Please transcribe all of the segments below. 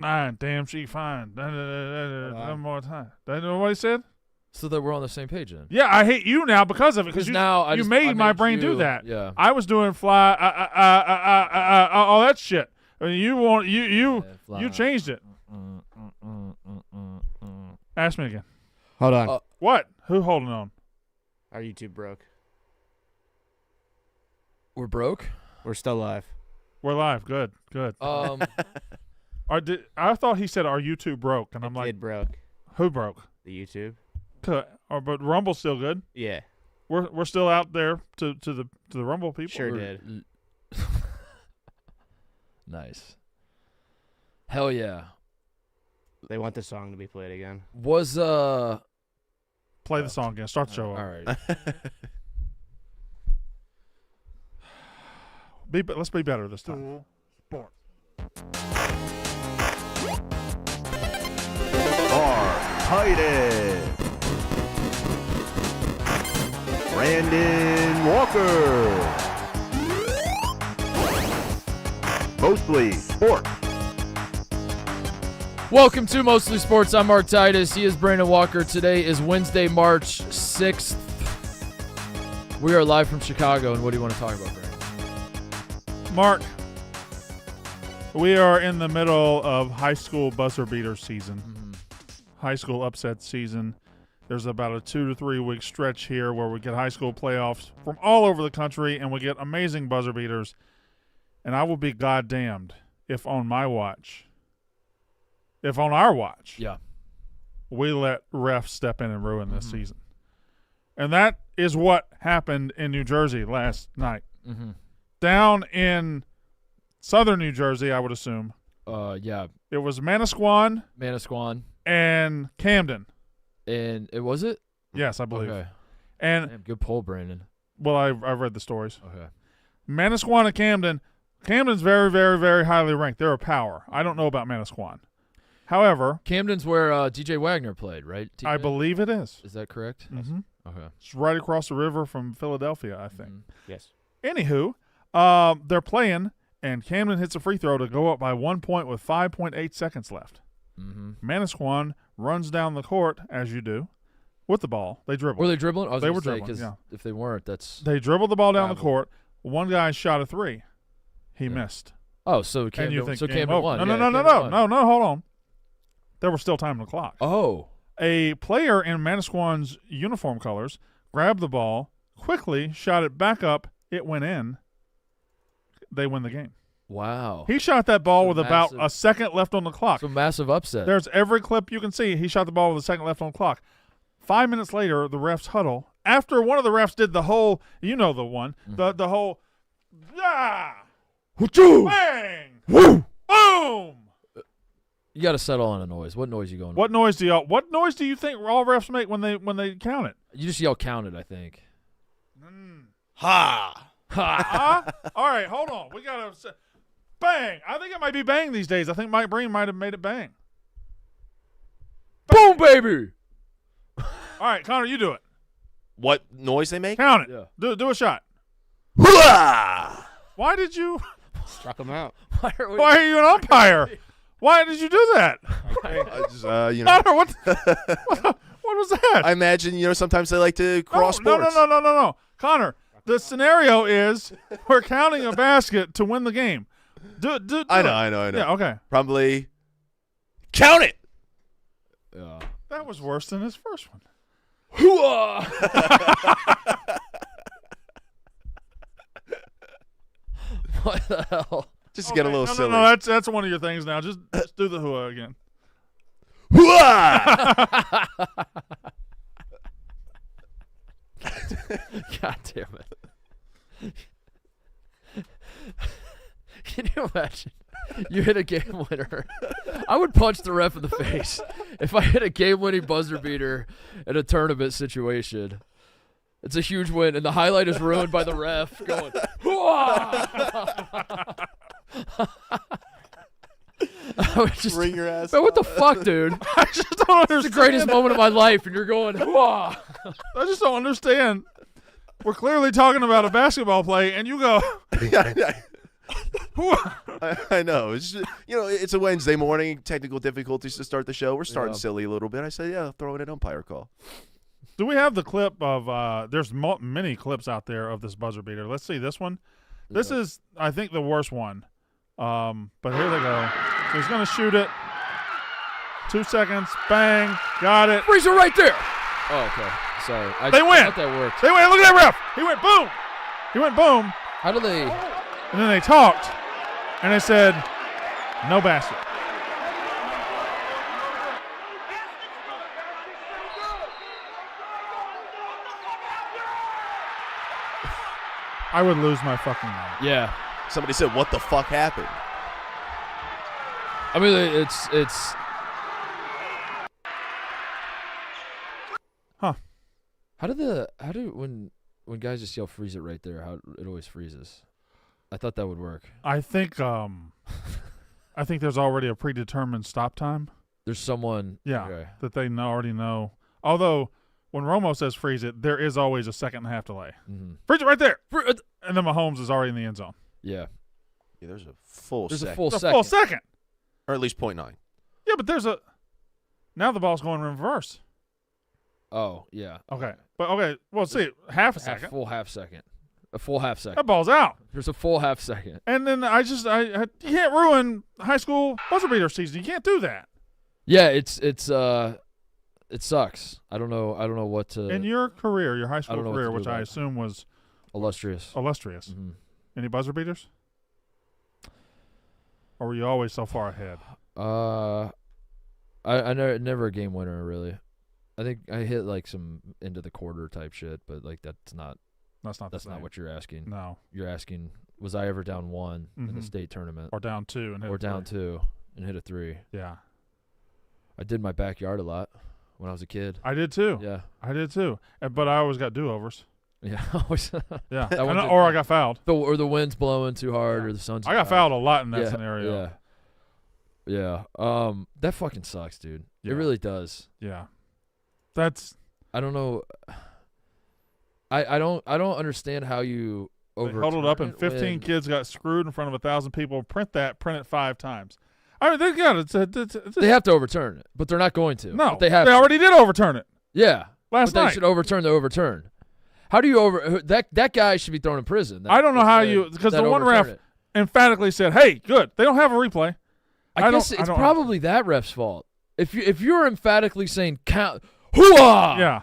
9, damn, she fine. One more time. That know what he said? So that we're on the same page then. Yeah, I hate you now because of it. Because you made my brain do that. Yeah. I was doing fly, all that shit. I mean, you changed it. Ask me again. Hold on. What? Who holding on? Our YouTube broke. We're broke? We're still live. We're live. Good. I thought he said our YouTube broke, and I'm like, it broke. Who broke? The YouTube. But Rumble's still good. Yeah. We're still out there to the Rumble people. Sure did. Nice. Hell yeah. They want the song to be played again. Was play the song again. Start the show. All right. Let's be better this time. Sport. Titus, Brandon Walker, Mostly Sports. Welcome to Mostly Sports. I'm Mark Titus. He is Brandon Walker. Today is Wednesday, March 6th. We are live from Chicago, and what do you want to talk about, Brandon? Mark, we are in the middle of high school buzzer beater season. Mm-hmm. High school upset season. There's about a 2 to 3 week stretch here where we get high school playoffs from all over the country, and we get amazing buzzer beaters. And I will be goddamned if on our watch, Yeah, we let refs step in and ruin this season. And that is what happened in New Jersey last night. Mm-hmm. Down in southern New Jersey, I would assume. Yeah. It was Manasquan and Camden. And was it? Yes, I believe. Okay. And damn, good poll, Brandon. well, I've read the stories. Okay. Manasquan and Camden. Camden's very, very, very highly ranked. They're a power. I don't know about Manasquan. However, Camden's where DJ Wagner played, right? TJ? I believe it is. Is that correct? Mm-hmm. Okay. It's right across the river from Philadelphia, I think. Mm-hmm. Yes. Anywho, they're playing, and Camden hits a free throw to go up by 1 point with 5.8 seconds left. Mm-hmm. Manasquan runs down the court, as you do, with the ball. They dribble. Were they dribbling? I was They gonna were say, dribbling, 'cause yeah. if they weren't, that's... They dribbled the ball down the Travel. court. One guy shot a three. He missed. Oh, so And Camden, you think so game Camden over. won. No, Yeah, no, Camden won. hold on. There was still time on the clock. Oh. A player in Manasquan's uniform colors grabbed the ball, quickly shot it back up. It went in. They win the game. Wow. He shot that ball So with about massive. a second left on the clock. So massive upset. There's every clip you can see. He shot the ball with a second left on the clock. 5 minutes later, the refs huddle. After one of the refs did the whole, you know the one, the whole, bang, Woo! boom. You got to settle on a noise. What noise you going? What noise do you think all refs make when they count it? You just yell counted, I think. Ha! Huh? All right, hold on. We gotta bang. I think it might be bang these days. I think Mike Breen might have made it bang. Boom, baby. All right, Connor, you do it. What noise they make? Count it. Yeah. Do a shot. Hoo-ah! Why did you? Struck him out. Why are we? Why are you an umpire? Why did you do that? I just, you know, Connor, what was that? I imagine, sometimes they like to cross no, sports. No. Connor, the scenario is we're counting a basket to win the game. Do I it. know. Yeah, okay. Probably count it. Yeah. That was worse than his first one. Hoo-ah! What the hell? Just to get a little no, silly. No, that's one of your things now. Just do the hua again. Hoo-ah! God damn it. Can you imagine? You hit a game winner. I would punch the ref in the face if I hit a game-winning buzzer beater in a tournament situation. It's a huge win, and the highlight is ruined by the ref going, "Hoo-ah!" I would just, Bring your ass man, what the fuck, dude? I just don't understand. It's the greatest moment of my life, and you're going, "Hoo-ah!" I just don't understand. We're clearly talking about a basketball play, and you go, I know. It's just, it's a Wednesday morning. Technical difficulties to start the show. We're starting silly a little bit. I said, yeah, throw in an umpire call. Do we have the clip of there's many clips out there of this buzzer beater. Let's see this one. This is, I think, the worst one. But here they go. So he's going to shoot it. 2 seconds. Bang. Got it. Freeze it right there. Oh, okay. Sorry. They win. I thought that worked. They went. Look at that ref. He went boom. He went boom. How do they? And then they talked, and they said, no basket. I would lose my fucking mind. Yeah. Somebody said, what the fuck happened? I mean, it's. Huh. How do when guys just yell freeze it right there, how it always freezes? I thought that would work. I think there's already a predetermined stop time. There's someone that they already know. Although when Romo says freeze it, there is always a second and a half delay. Mm-hmm. Freeze it right there. And then Mahomes is already in the end zone. Yeah. Yeah, there's a full There's second. a full It's a second. full second. Or at least 0.9. Yeah, but now the ball's going in reverse. Oh, yeah. Okay. But okay, well, see, half a second. A full half second. A full half second. That ball's out. There's a full half second. And then I you can't ruin high school buzzer beater season. You can't do that. Yeah, it sucks. I don't know what to. In your career, your high school don't know what career, to do which I about it. assume was illustrious. Mm-hmm. Any buzzer beaters? Or were you always so far ahead? I never a game winner really. I think I hit like some into the quarter type shit, but like that's not what you're asking. No. You're asking, was I ever down one in Mhm. the state tournament? Or down two and hit Or a down three. two and hit a three. Yeah. I did my backyard a lot when I was a kid. I did too. Yeah. I did too. But I always got do-overs. Yeah. Always. Yeah. That one Or I got fouled. or the wind's blowing too hard Yeah. or the sun's I got out. fouled a lot in that Yeah, scenario. Yeah. That fucking sucks, dude. Yeah. It really does. Yeah. That's I don't know. I don't understand how you they overturn held it up and it 15 when- kids got screwed in front of 1,000 people. Print it 5 times. I mean, they got it. They have to overturn it, but they're not going to. No, But they have. to. already did overturn it Yeah. last But night. they should overturn the overturn. How do you that guy should be thrown in prison. I don't know how because the one ref emphatically said, "Hey, good, they don't have a replay." I guess it's don't- probably that ref's fault. If you're emphatically saying count, hooah, Yeah,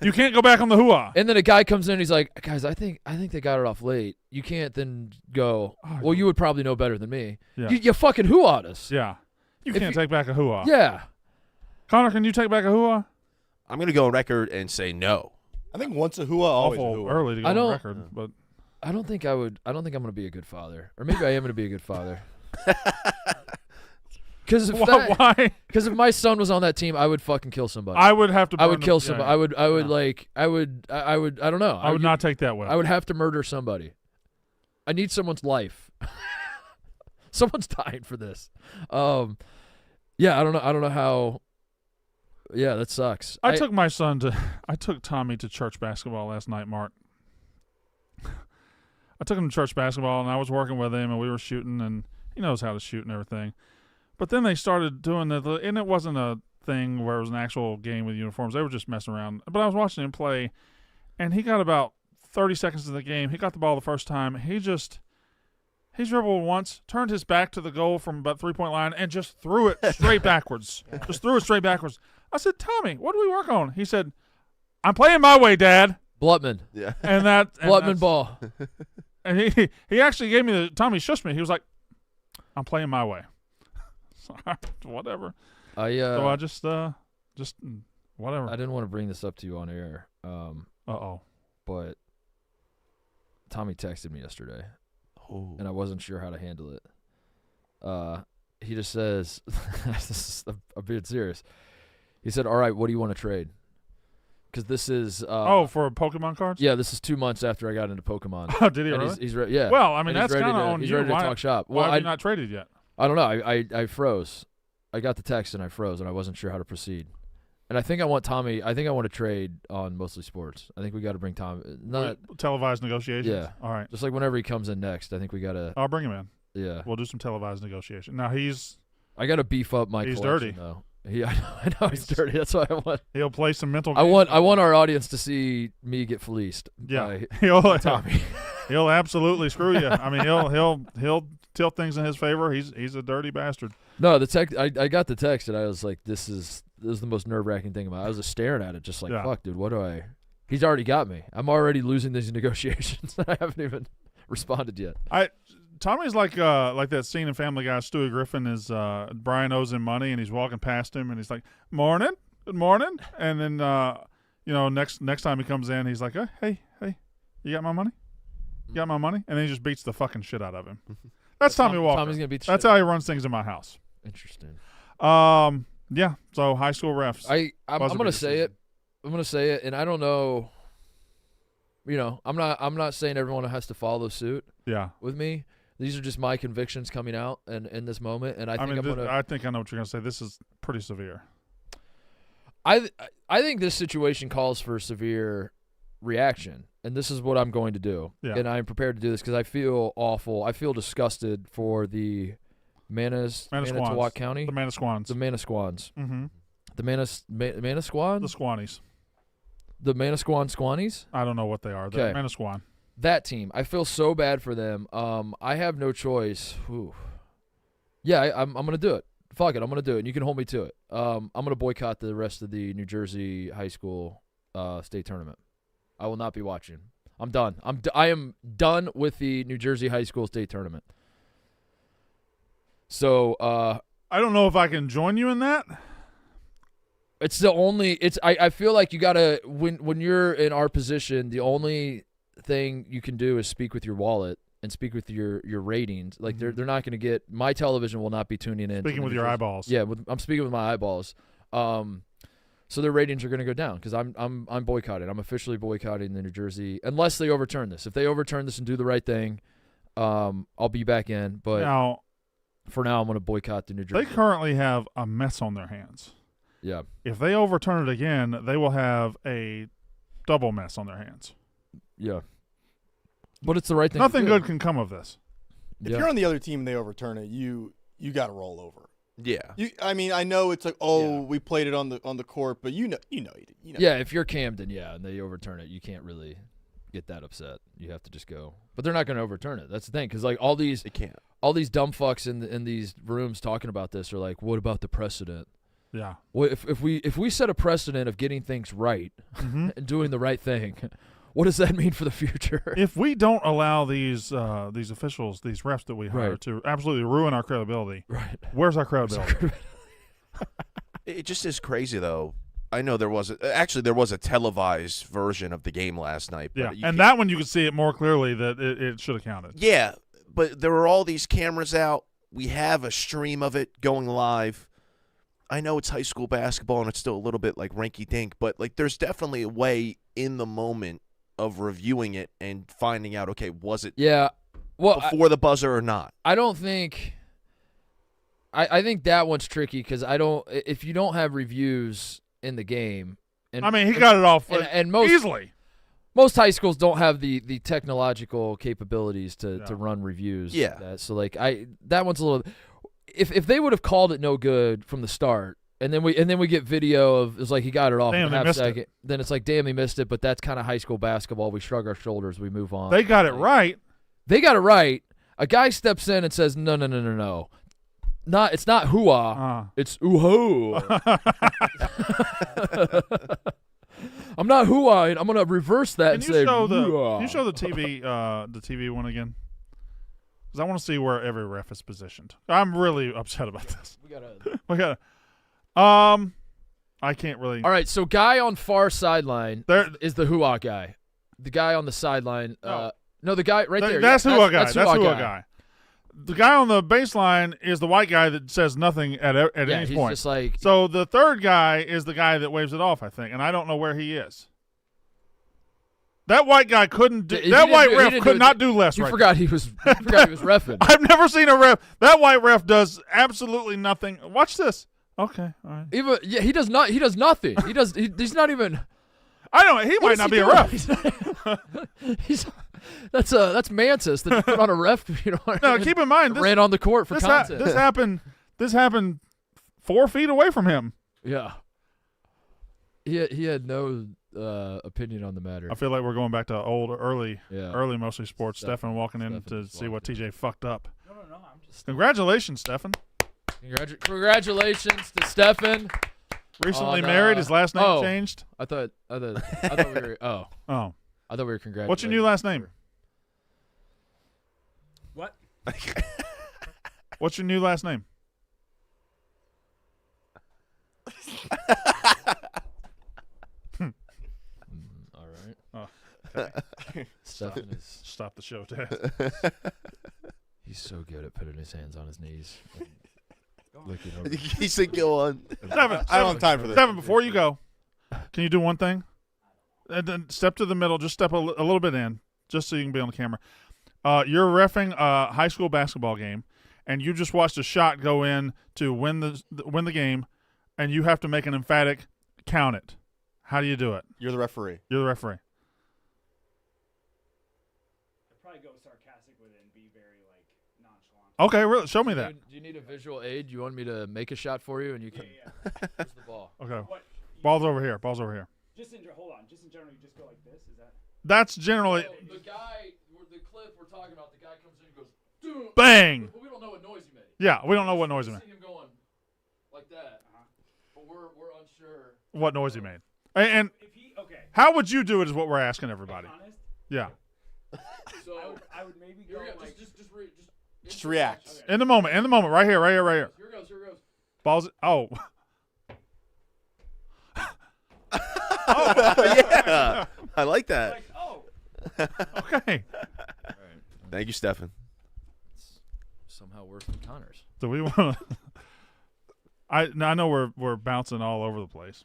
you can't go back on the hooah. and then a guy comes in and he's like, guys, I think they got it off late. You can't then go, well, you would probably know better than me. Yeah. You fucking hooah'd us. Yeah, you If can't you- take back a hooah. Yeah. Connor, can you take back a hooah? I'm going to go on record and say no. I think once a hooah, always a Awful hooah. early to go I on don't- record, but I don't think I'm going to be a good father. Or maybe I am going to be a good father. Because why? if my son was on that team, I would fucking kill somebody. I would have to. I would burn kill the- somebody. yeah, I would I don't know. I would not take that well. I would have to murder somebody. I need someone's life. Someone's dying for this. Yeah, I don't know how. Yeah, that sucks. I took Tommy to church basketball last night, Mark. I took him to church basketball, and I was working with him, and we were shooting, and he knows how to shoot and everything. But then they started doing and it wasn't a thing where it was an actual game with uniforms. They were just messing around. But I was watching him play, and he got about 30 seconds of the game. He got the ball the first time. He dribbled once, turned his back to the goal from about 3-point line, and just threw it straight backwards. Just threw it straight backwards. I said, Tommy, what do we work on? He said, I'm playing my way, Dad. Blutman. Yeah. And Blutman ball. And he actually gave me Tommy shushed me. He was like, I'm playing my way. So, whatever. So I just whatever. I didn't want to bring this up to you on air. Uh-oh. But Tommy texted me yesterday, and I wasn't sure how to handle it. He just says, I'm being serious. He said, all right, what do you want to trade? Because this is for Pokemon cards? Yeah, this is 2 months after I got into Pokemon. Oh, did he And really? He's ready. Yeah. Well, I mean, And he's that's ready kind of to- on he's you. ready to Why, talk shop. why Well, have you not traded yet? I don't know. I froze. I got the text and I froze, and I wasn't sure how to proceed. And I think I want to trade on Mostly Sports. I think we got to bring Tommy. Not Televised negotiations? Yeah. All right. just like whenever he comes in next. I think we got to. I'll bring him in. Yeah. We'll do some televised negotiation. Now he's I got to beef up my He's collection, dirty. though. I know he's dirty. That's why I want. he'll play some mental. I games. want our audience to see me get fleeced. Yeah, by Tommy. he'll absolutely screw you. I mean, he'll tilt things in his favor. He's a dirty bastard. No, the text. I got the text and I was like, this is the most nerve-wracking thing about it. I was just staring at it, just like, fuck, dude. What do I? He's already got me. I'm already losing these negotiations. I haven't even responded yet. Tommy's like that scene in Family Guy. Stewie Griffin is Brian owes him money and he's walking past him and he's like, "Morning, good morning," and then next time he comes in, he's like, "Hey, you got my money? You got my money?" And then he just beats the fucking shit out of him. That's Tommy Walker. Tommy's gonna beat the That's shit how he runs things in my house. Interesting. Yeah. So high school refs. I'm gonna say it. I'm gonna say it, and I don't know. I'm not saying everyone has to follow suit. Yeah. With me. These are just my convictions coming out and in this moment, and I think I know what you're gonna say. This is pretty severe. I think this situation calls for severe reaction, and this is what I'm going to do. Yeah. And I'm prepared to do this because I feel awful. I feel disgusted for the Manitowoc County. The Manasquans. The Manasquans. Mm-hmm. The Manasquan? The Squannies. The Manasquan Squannies? I don't know what they are. The Okay. Manasquan. That team. I feel so bad for them. I have no choice. Whew. Yeah, I'm going to do it. Fuck it. I'm going to do it, and you can hold me to it. I'm going to boycott the rest of the New Jersey high school state tournament. I will not be watching. I'm done. I am done with the New Jersey high school state tournament. So I don't know if I can join you in that. it's the only. I feel like you gotta when you're in our position, the only thing you can do is speak with your wallet and speak with your ratings. Like they're not going to get my television will not be tuning in. Speaking with your eyeballs. Yeah, I'm speaking with my eyeballs. So their ratings are going to go down because I'm boycotting. I'm officially boycotting the New Jersey unless they overturn this. If they overturn this and do the right thing, I'll be back in. But now, for now, I'm going to boycott the New Jersey. They currently have a mess on their hands. Yeah. If they overturn it again, they will have a double mess on their hands. Yeah. But it's the right thing. Nothing to do. good can come of this. If you're on the other team and they overturn it, you got to roll over. Yeah. I mean, I know it's like, we played it on the court, but you know. Yeah, if you're Camden, and they overturn it, you can't really get that upset. You have to just go. But they're not going to overturn it. That's the thing, because like all these dumb fucks in these rooms talking about this are like, what about the precedent? Yeah. Well, if we set a precedent of getting things right and doing the right thing, what does that mean for the future? If we don't allow these officials, these refs that we hire to absolutely ruin our credibility, where's our credibility? It just is crazy, though. I know there was a televised version of the game last night. But and that one you could see it more clearly that it should have counted. Yeah, but there were all these cameras out. We have a stream of it going live. I know it's high school basketball and it's still a little bit like rinky-dink, but like there's definitely a way in the moment of reviewing it and finding out, okay, was it before the buzzer or not? I don't think I think that one's tricky because if you don't have reviews in the game, and I mean he got it off and most, easily. Most high schools don't have the technological capabilities to run reviews. Yeah. So like that one's a little. If they would have called it no good from the start, and then we get video of it's like he got it off in a half second, then it's like damn he missed it, but that's kind of high school basketball. We shrug our shoulders, we move on. They got it right. They got it right. A guy steps in and says no. It's not hoo-ah. It's ooh-hoo. I'm not hoo-ah. I'm gonna reverse that and say hoo-ah. Can you show the TV one again? Because I want to see where every ref is positioned. I'm really upset about this. We gotta. I can't really. All right, so guy on far sideline is the hoo-ah guy. The guy on the sideline. No, the guy right there. That's hoo-ah guy. That's hoo-ah guy. guy. The guy on the baseline is the white guy that says nothing at any he's point. Just like, so the third guy is the guy that waves it off, I think, and I don't know where he is. That white guy couldn't do. That white ref could not do less. You forgot he was reffing. I've never seen a ref. That white ref does absolutely nothing. Watch this. Okay, all right. He does not. He does nothing. He's not even. I don't. He What might is not he be a doing? ref. That's Mantis that put on a ref. No, keep in mind this ran on the court for content. This happened 4 feet away from him. Yeah. He had no opinion on the matter. I feel like we're going back to early mostly sports. Stefan walking in to see what TJ fucked up. No, I'm just. Congratulations, Stefan. Congratulations to Stefan. Recently married. His last name changed. I thought we were. Oh, Oh, I thought we were congratulating. what's your new last name? What? What's your new last name? All right. Oh, okay. Stefan is. Stop the show, Dad. He's so good at putting his hands on his knees. Looking over. He said, "Go on." Stefan, I don't have time for this. Stefan, before you go, can you do one thing? And then step to the middle. Just step a little bit in, just so you can be on the camera. You're reffing a high school basketball game, and you just watched a shot go in to win the game, and you have to make an emphatic count it. How do you do it? You're the referee. You're the referee. I'd probably go sarcastic with it and be very nonchalant. Okay, really, show me that. Do you need a visual aid? You want me to make a shot for you, and you can. Yeah. Where's the ball? Okay, What? ball's over here. Ball's over here. Just in general, you just go like this. Is that? That's generally So the guy, the clip we're talking about, the guy comes in and goes, "Dude!" bang. But we don't know what noise he made. Yeah, we don't know what noise he We made. see him going like that, but we're unsure. What noise he made. And If he okay. how would you do it is what we're asking everybody. Honest, Yeah. So I would maybe go here we go. like. Just react. Okay. In the moment, right here. Here it goes. Ball's oh. Yeah, I like that. Like, oh, Okay. All right. Thank you, Stefan. It's somehow worse than Connor's. Do we want to I know we're bouncing all over the place.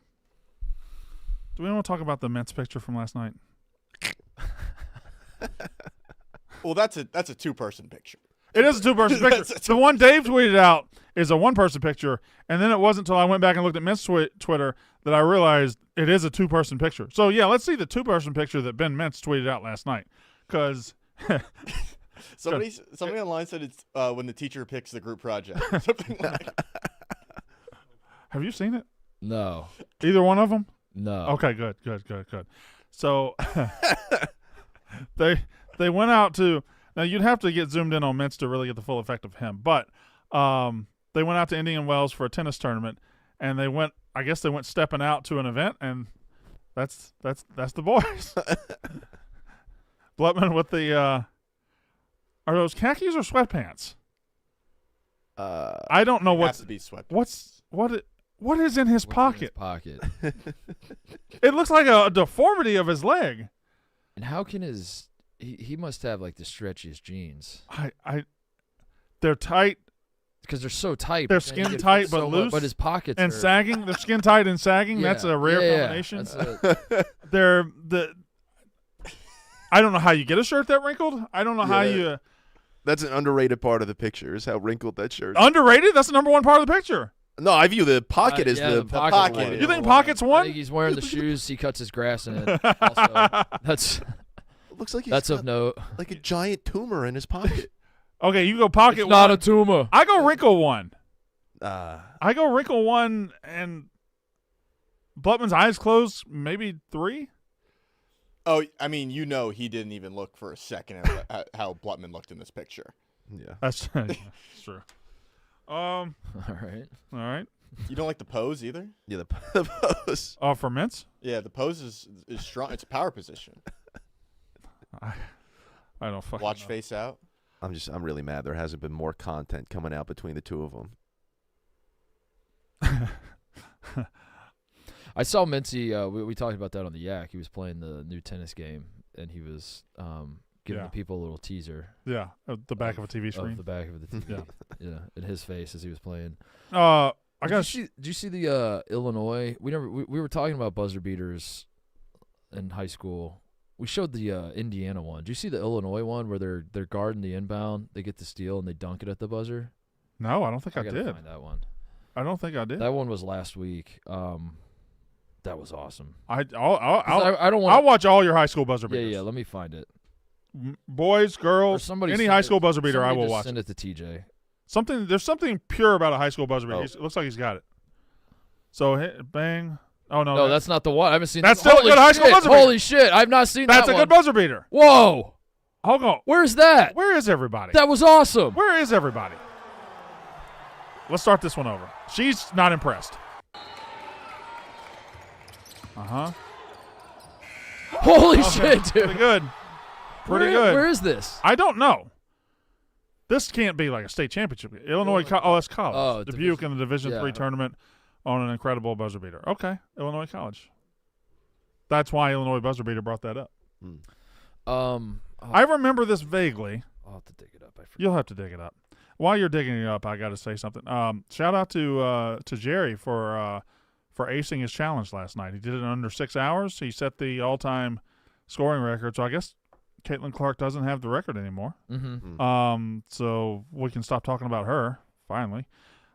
Do we want to talk about the Mintz picture from last night? Well, that's a 2-person picture. It is a 2-person picture. The one Dave tweeted out is a 1-person picture, and then it wasn't until I went back and looked at Mintz Twitter that I realized it is a 2-person picture. So, yeah, let's see the 2-person picture that Ben Mintz tweeted out last night. Because Somebody online said it's when the teacher picks the group project. Something like. have you seen it? No. Either one of them? No. Okay, good. So they went out to – now you'd have to get zoomed in on Mintz to really get the full effect of him. But they went out to Indian Wells for a tennis tournament, and they went stepping out to an event, and that's the boys. Blutman with the are those khakis or sweatpants? I don't know Has to be sweat. what is in his pocket. Pocket. It looks like a deformity of his leg. And how can he must have like the stretchiest jeans They're tight because they're so tight. They're but then you skin get tight so but much- loose But his pockets and are, sagging. They're skin tight and sagging. Yeah, That's a rare yeah, combination. That's They're the. I don't know how you get a shirt that wrinkled. I don't know how you. That's an underrated part of the picture. Is how wrinkled that shirt. Underrated? That's the number one part of the picture. No, I view the pocket as yeah, the the pocket pocket. one. You think pocket's I one? think he's wearing the shoes. He cuts his grass in it. Also, that's It looks like he's that's got of note. like a giant tumor in his pocket. Okay, you go pocket It's one. not a tumor. I go wrinkle one. Uh, I go wrinkle one, and Blutman's eyes closed. Maybe 3. Oh, I mean, he didn't even look for a second at how Blutman looked in this picture. yeah. That's true. All right. All right. You don't like the pose either? Yeah, the pose. Oh, for Mintz? Yeah, the pose is strong. It's a power position. I don't fucking Watch know. face out. I'm really mad. There hasn't been more content coming out between the two of them. I saw Mintzy. We talked about that on the Yak. He was playing the new tennis game, and he was giving Yeah. the people a little teaser Yeah, the back of a TV of screen. the back of the TV. Yeah. Yeah, in his face as he was playing. I Did got you see the Illinois? We were talking about buzzer beaters in high school. We showed the Indiana one. Did you see the Illinois one where they're guarding the inbound? They get the steal and they dunk it at the buzzer. No, I don't think I gotta did. find that one. I don't think I did. That one was last week. That was awesome. I 'Cause don't I don't I'll want. watch all your high school buzzer Yeah, beaters. yeah. Let me find it. Boys, Or girls, somebody any send high it- school buzzer beater, I somebody will just watch. Send it to TJ. There's something pure about a high school buzzer beater. Oh. It looks like he's got it. So bang. Oh no, No, that's not the one. I haven't seen. That's that. still a Holy good high school shit, buzzer beater. Holy shit! I've not seen that's that a one. good buzzer beater. Whoa! Hold on. Where's that? Where is everybody? That was awesome. Where is everybody? Let's start this one over. She's not impressed. Holy Okay, shit, dude. Pretty good. Pretty good. Where is this? I don't know. This can't be like a state championship. Illinois. That's college. Oh, Dubuque in the Division yeah. III tournament on an incredible buzzer beater. Okay, Illinois College. That's why Illinois buzzer beater brought that up. I remember this vaguely. I'll have to dig it up. I forget. You'll have to dig it up. While you're digging it up, I got to say something. Shout out to Jerry for acing his challenge last night. He did it in under 6 hours. He set the all-time scoring record. So I guess Caitlin Clark doesn't have the record anymore. Mm-hmm. So we can stop talking about her finally.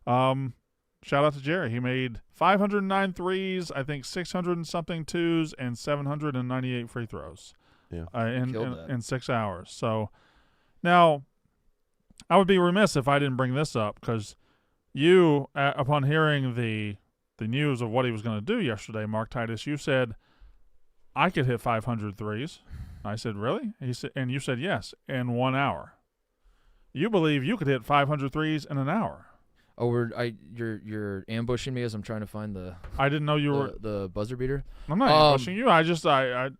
Shout out to Jerry. He made 509 threes, I think 600 and something twos, and 798 free throws. Yeah. In 6 hours. So now I would be remiss if I didn't bring this up because you, upon hearing the news of what he was going to do yesterday, Mark Titus, you said I could hit 500 threes. I said, really? He said, and you said yes, in 1 hour. You believe you could hit 500 threes in an hour. Oh, you're ambushing me as I'm trying to find the I didn't know you were. the buzzer beater. I'm not ambushing you. I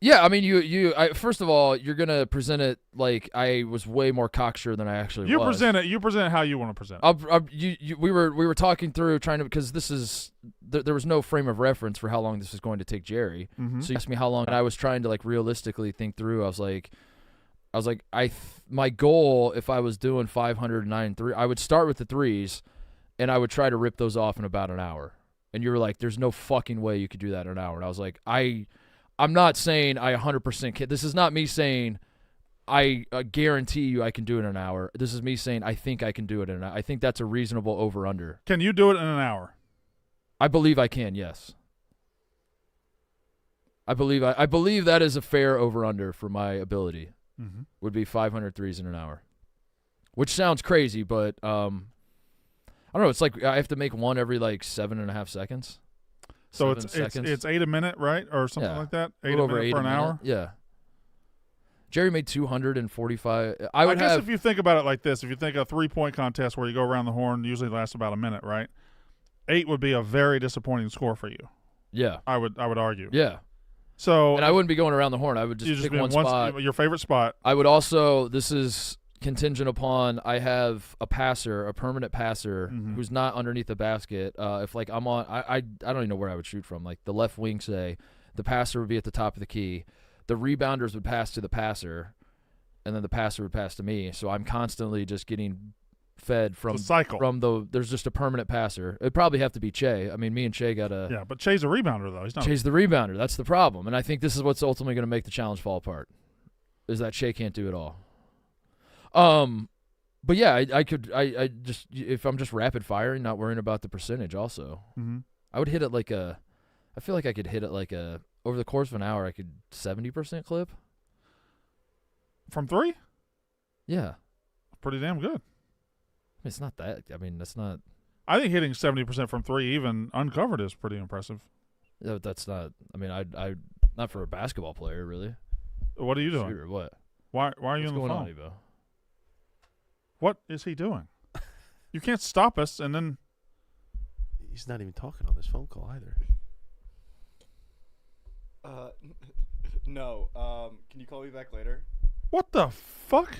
Yeah, I mean, first of all, you're gonna present it like I was way more cocksure than I actually was. present it. You present it how you want to present it. We were talking through trying to, because this is there was no frame of reference for how long this was going to take Jerry. Mm-hmm. So you asked me how long, and I was trying to like realistically think through. I was like, my goal, if I was doing 509 3, I would start with the threes, and I would try to rip those off in about an hour. And you were like, "There's no fucking way you could do that in an hour." And I was like, I'm not saying I 100% can. This is not me saying I guarantee you I can do it in an hour. This is me saying I think I can do it in an hour. I think that's a reasonable over-under. Can you do it in an hour? I believe I can, yes. I believe that is a fair over-under for my ability. Mm-hmm. Would be 500 threes in an hour. Which sounds crazy, but I don't know. It's like I have to make one every like 7.5 seconds. So 7 seconds. it's 8 a minute, right, or something Yeah. like that. A 8 little a over minute 8 for a an minute. hour. Yeah. Jerry made 245. I guess if you think about it like this, if you think a 3-point contest where you go around the horn usually lasts about a minute, right? 8 would be a very disappointing score for you. Yeah. I would argue. Yeah. So And I wouldn't be going around the horn. I would you just pick be one in spot. your favorite spot. I would also, this is contingent upon I have a passer, a permanent passer Mhm. who's not underneath the basket. If like I'm on, I don't even know where I would shoot from. Like the left wing, say, the passer would be at the top of the key. The rebounders would pass to the passer, and then the passer would pass to me. So I'm constantly just getting fed from It's a cycle. there's just a permanent passer. It'd probably have to be Che. I mean, me and Che got to Yeah, but Che's a rebounder though. He's not. Che's the rebounder. That's the problem. And I think this is what's ultimately going to make the challenge fall apart, is that Che can't do it all. But yeah, I could just, if I'm just rapid firing, not worrying about the percentage also. Mm-hmm. I would hit it like I feel like I could hit it like over the course of an hour, I could 70% clip. From 3? Yeah. Pretty damn good. I mean, it's not that. I mean, that's not. I think hitting 70% from 3, even uncovered, is pretty impressive. That's not. I mean, I not for a basketball player, really. What are you doing? Shooter, what? Why are you What's on the going phone? on, Evo? What is he doing? You can't stop us and then. He's not even talking on this phone call either. No. Can you call me back later? What the fuck?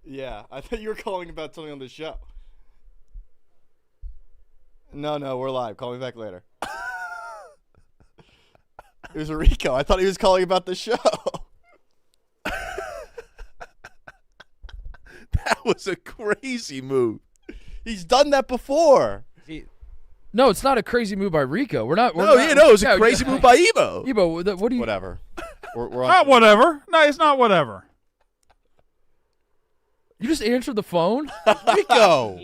Yeah, I thought you were calling about something on the show. No, we're live. Call me back later. It was Rico. I thought he was calling about the show. That was a crazy move. He's done that before. No, it's not a crazy move by Rico. We're not. No, it was a crazy move by Evo. Evo, what do you? Whatever. We're on. Not whatever. No, it's not whatever. You just answered the phone? Rico.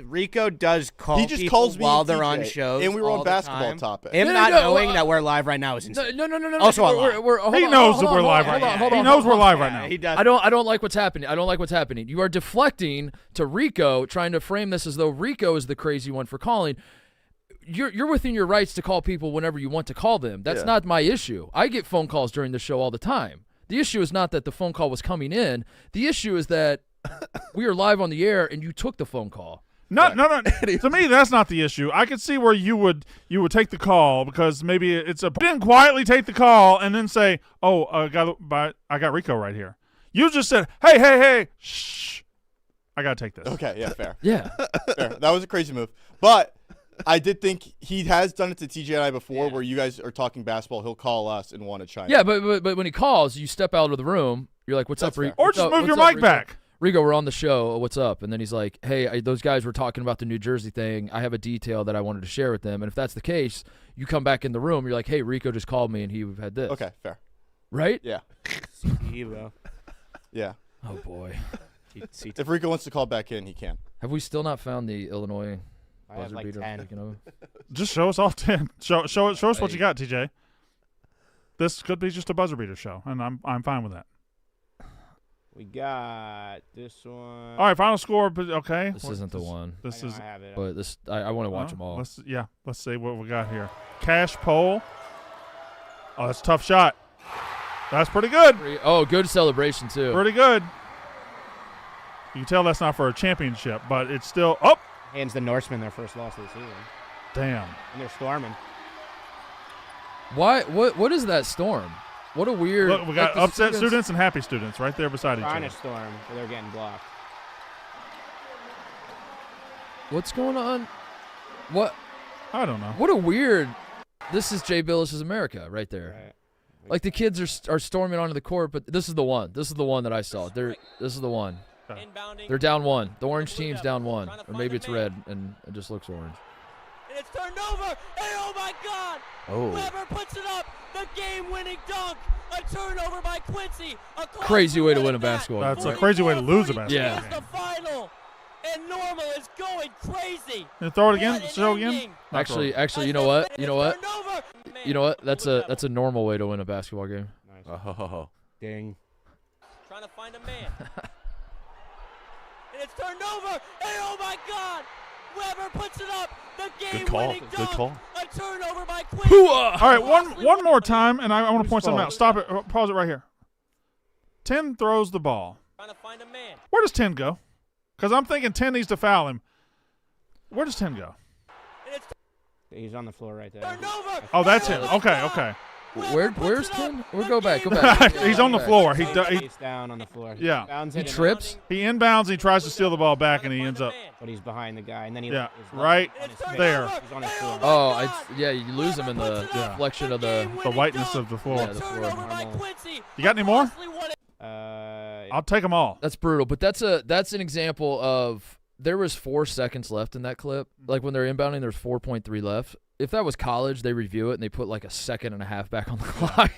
Rico does call He just people calls me while and they're on TJ, shows, and we were all on the basketball time. topic. Him No, not no, knowing that we're live right now is No, insane. no. Also a lie. Hold He on, knows hold that on, we're hold live on, right hold on, now. hold He on, knows hold we're on. live right now. He does. I don't like what's happening. I don't like what's happening. You are deflecting to Rico, trying to frame this as though Rico is the crazy one for calling. You're within your rights to call people whenever you want to call them. That's not my issue. I get phone calls during the show all the time. The issue is not that the phone call was coming in. The issue is that we are live on the air and you took the phone call. No. To me, that's not the issue. I could see where you would take the call because maybe it's a didn't quietly take the call and then say, "Oh, I got Rico right here." You just said, "Hey, shh, I gotta take this." Okay, yeah, fair. Yeah. Fair. That was a crazy move. But I did think he has done it to TJ and I before where you guys are talking basketball. He'll call us and want to chime Yeah, in. but when he calls, you step out of the room. You're like, "What's That's up, Rico?" Or What's just up? move your What's up, mic Rico? back. Rico, we're on the show. What's up? And then he's like, "Hey, those guys were talking about the New Jersey thing. I have a detail that I wanted to share with them." And if that's the case, you come back in the room. You're like, "Hey, Rico just called me and he had this." Okay, fair. Right? Yeah. Evo. Yeah. Oh boy. If Rico wants to call back in, he can. Have we still not found the Illinois I have buzzer like beater? 10. Speaking of? Just show us all 10. Show us what you got, TJ. This could be just a buzzer beater show, and I'm fine with that. We got this one. All right, final score. But okay, This isn't the one. This is. I have it. But this, I want to watch them all. Let's see what we got here. Cash pole. Oh, that's a tough shot. That's pretty good. Oh, good celebration too. Pretty good. You can tell that's not for a championship, but it's still. Oh, Hands the Norsemen their first loss of the season. damn. And they're storming. Why? What is that storm? What a weird. Look, we got the upset students and happy students right there beside each Trying other. to storm, but they're getting blocked. What's going on? What? I don't know. What a weird. This is Jay Billis's America right there. Right. Like the kids are storming onto the court, but this is the one. This is the one that I saw. This is the one. They're down one. The orange team's down one, or maybe it's red and it just looks orange. And it's turned over, and oh my God! Oh. Weber puts it up, the game-winning dunk, a turnover by Quincy. A Crazy way to win a basketball game. That's a crazy way to lose a 44-42 basketball is game. the final, and Normal is going crazy. And throw it again. What an Show again. ending. Not throw it. Actually, you know what? You know what? Turned over. You know what? That's a normal way to win a basketball game. Nice. Oh. Ding. Trying to find a man. And it's turned over, and oh my God! Weber puts it up, the game-winning Good dunk, call. a turnover by Quincy. All right, one more time, and I want to point something out. Stop it. Pause it right here. 10 throws the ball. Trying to find a man. Where does 10 go? Because I'm thinking 10 needs to foul him. Where does 10 go? And it's He's on the floor right there. turned over. Oh, that's and him. oh my Okay, God! okay. Where's Ken? We'll go back. Go game back. He's on the Go floor. back. He's down on the floor. Yeah. Bounds He it and- trips. He inbounds. He tries to steal the ball back, and he ends up. But he's behind the guy, and then he Yeah, is right on his face. there. He's on his floor. Oh, yeah, you lose him in the reflection of the. The whiteness of the floor. Yeah, the floor. Turnover by Quincy. You got any more? Uh, I'll take them all. That's brutal, but that's an example of there was 4 seconds left in that clip. Like when they're inbounding, there's 4.3 left. If that was college, they review it and they put like a second and a half back on the clock.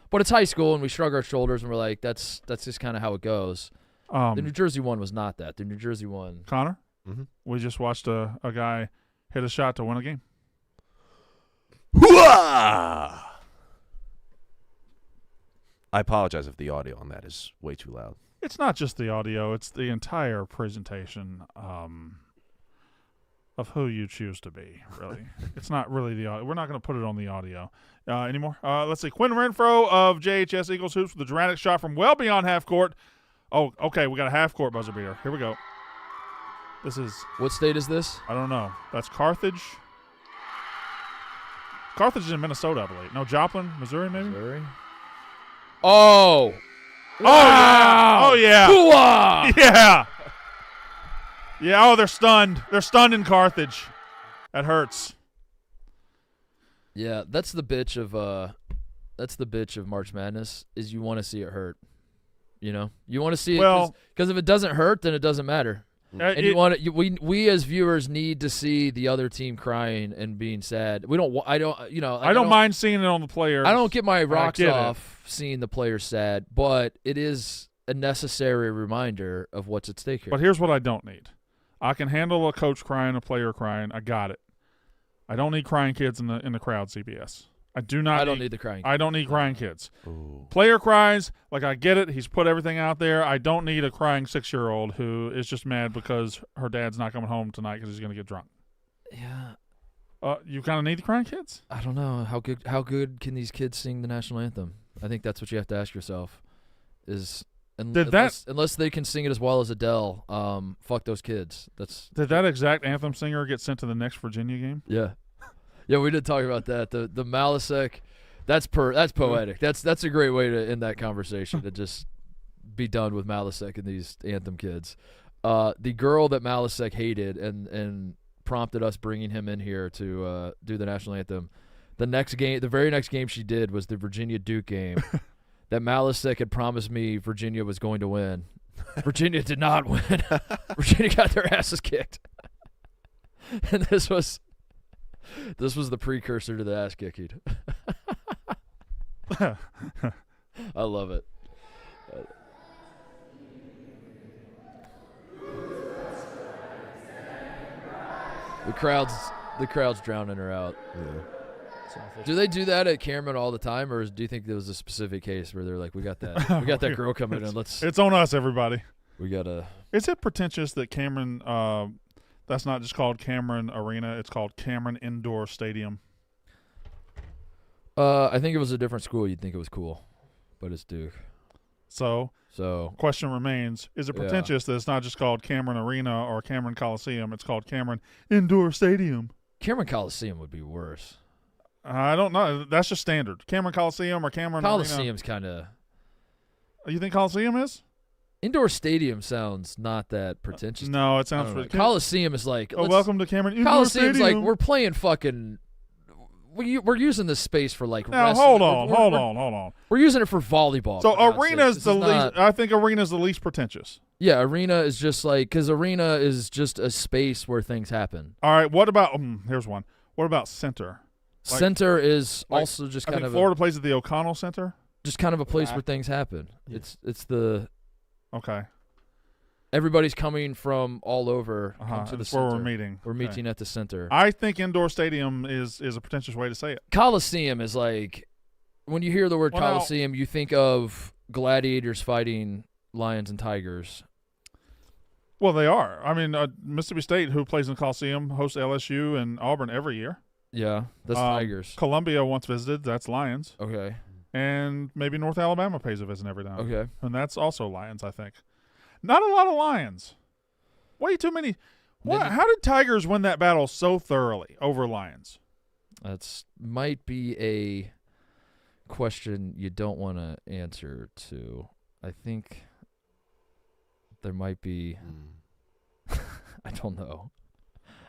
But it's high school and we shrug our shoulders and we're like, that's just kind of how it goes. The New Jersey one was not that. The New Jersey one. Connor, Mhm. we just watched a guy hit a shot to win a game. Hooah! I apologize if the audio on that is way too loud. It's not just the audio; it's the entire presentation of who you choose to be. Really, it's not really the audio. We're not going to put it on the audio anymore. Let's see. Quinn Renfro of JHS Eagles Hoops with a dramatic shot from well beyond half court. Oh, okay. We got a half court buzzer beater. Here we go. This is. What state is this? I don't know. That's Carthage. Carthage is in Minnesota, I believe. No, Joplin, Missouri, maybe. Missouri. Oh. Oh yeah. Hooah! Yeah. Yeah. Oh, they're stunned. They're stunned in Carthage. That hurts. Yeah, that's the bitch of March Madness is you want to see it hurt. You know, you want to see it Well- because if it doesn't hurt, then it doesn't matter. And you want to, we as viewers need to see the other team crying and being sad. We don't. I don't. You know. I don't mind seeing it on the players. I don't get my rocks get it. off seeing the players sad, but it is a necessary reminder of what's at stake here. But here's what I don't need. I can handle a coach crying, a player crying. I got it. I don't need crying kids in the crowd, CBS. I do not. I don't need the crying. I don't need crying kids. Ooh. Player cries, like I get it. He's put everything out there. I don't need a crying 6-year-old who is just mad because her dad's not coming home tonight because he's going to get drunk. Yeah. You kind of need the crying kids? I don't know how good can these kids sing the national anthem? I think that's what you have to ask yourself. Unless they can sing it as well as Adele, fuck those kids. Did that exact anthem singer get sent to the next Virginia game? Yeah. Yeah, we did talk about that. The Malasek, that's poetic. That's a great way to end that conversation, to just be done with Malasek and these anthem kids. The girl that Malasek hated and prompted us bringing him in here to do the national anthem. The very next game she did was the Virginia Duke game that Malasek had promised me Virginia was going to win. Virginia did not win. Virginia got their asses kicked. And this was the precursor to the ass kicking. I love it. The crowd's drowning her out. Yeah. Do they do that at Cameron all the time, or do you think there was a specific case where they're like, we got that girl coming in, It's on us, everybody. we gotta. Is it pretentious that Cameron? That's not just called Cameron Arena. It's called Cameron Indoor Stadium. I think it was a different school. You'd think it was cool, but it's Duke. So question remains: is it Yeah. pretentious that it's not just called Cameron Arena or Cameron Coliseum? It's called Cameron Indoor Stadium. Cameron Coliseum would be worse. I don't know. That's just standard. Cameron Coliseum or Cameron Arena. Coliseum's kind of. You think Coliseum is? Indoor stadium sounds not that pretentious. No, it I sounds. don't know. pretty. Coliseum is like. Oh, welcome to Cameron Indoor Coliseum's Stadium. like we're playing fucking. We're using this space for like. Now wrestling. hold on. We're using it for volleyball. So for God's arena's sakes. the This is least. not- I think arena's the least pretentious. Yeah, arena is just like because arena is just a space where things happen. All right. What about? Here's one. What about center? Like- Center is like, also just I kind think of Florida plays at the O'Connell Center. a place Yeah. where things happen. Yeah. It's the Okay. everybody's coming from all over. Come to the That's where we're center. meeting. We're Okay. meeting at the center. I think indoor stadium is a pretentious way to say it. Coliseum is like when you hear the word Well, now- Coliseum, you think of gladiators fighting lions and tigers. Well, they are. I mean, Mississippi State, who plays in the Coliseum, hosts LSU and Auburn every year. Yeah, that's tigers. Columbia once visited. That's Lions. Okay. And maybe North Alabama pays a visit every now and then. Okay. And that's also Lions, I think. Not a lot of Lions. Way too many. Maybe- How did Tigers win that battle so thoroughly over Lions? That's might be a question you don't want to answer to. I think there might be. I don't know.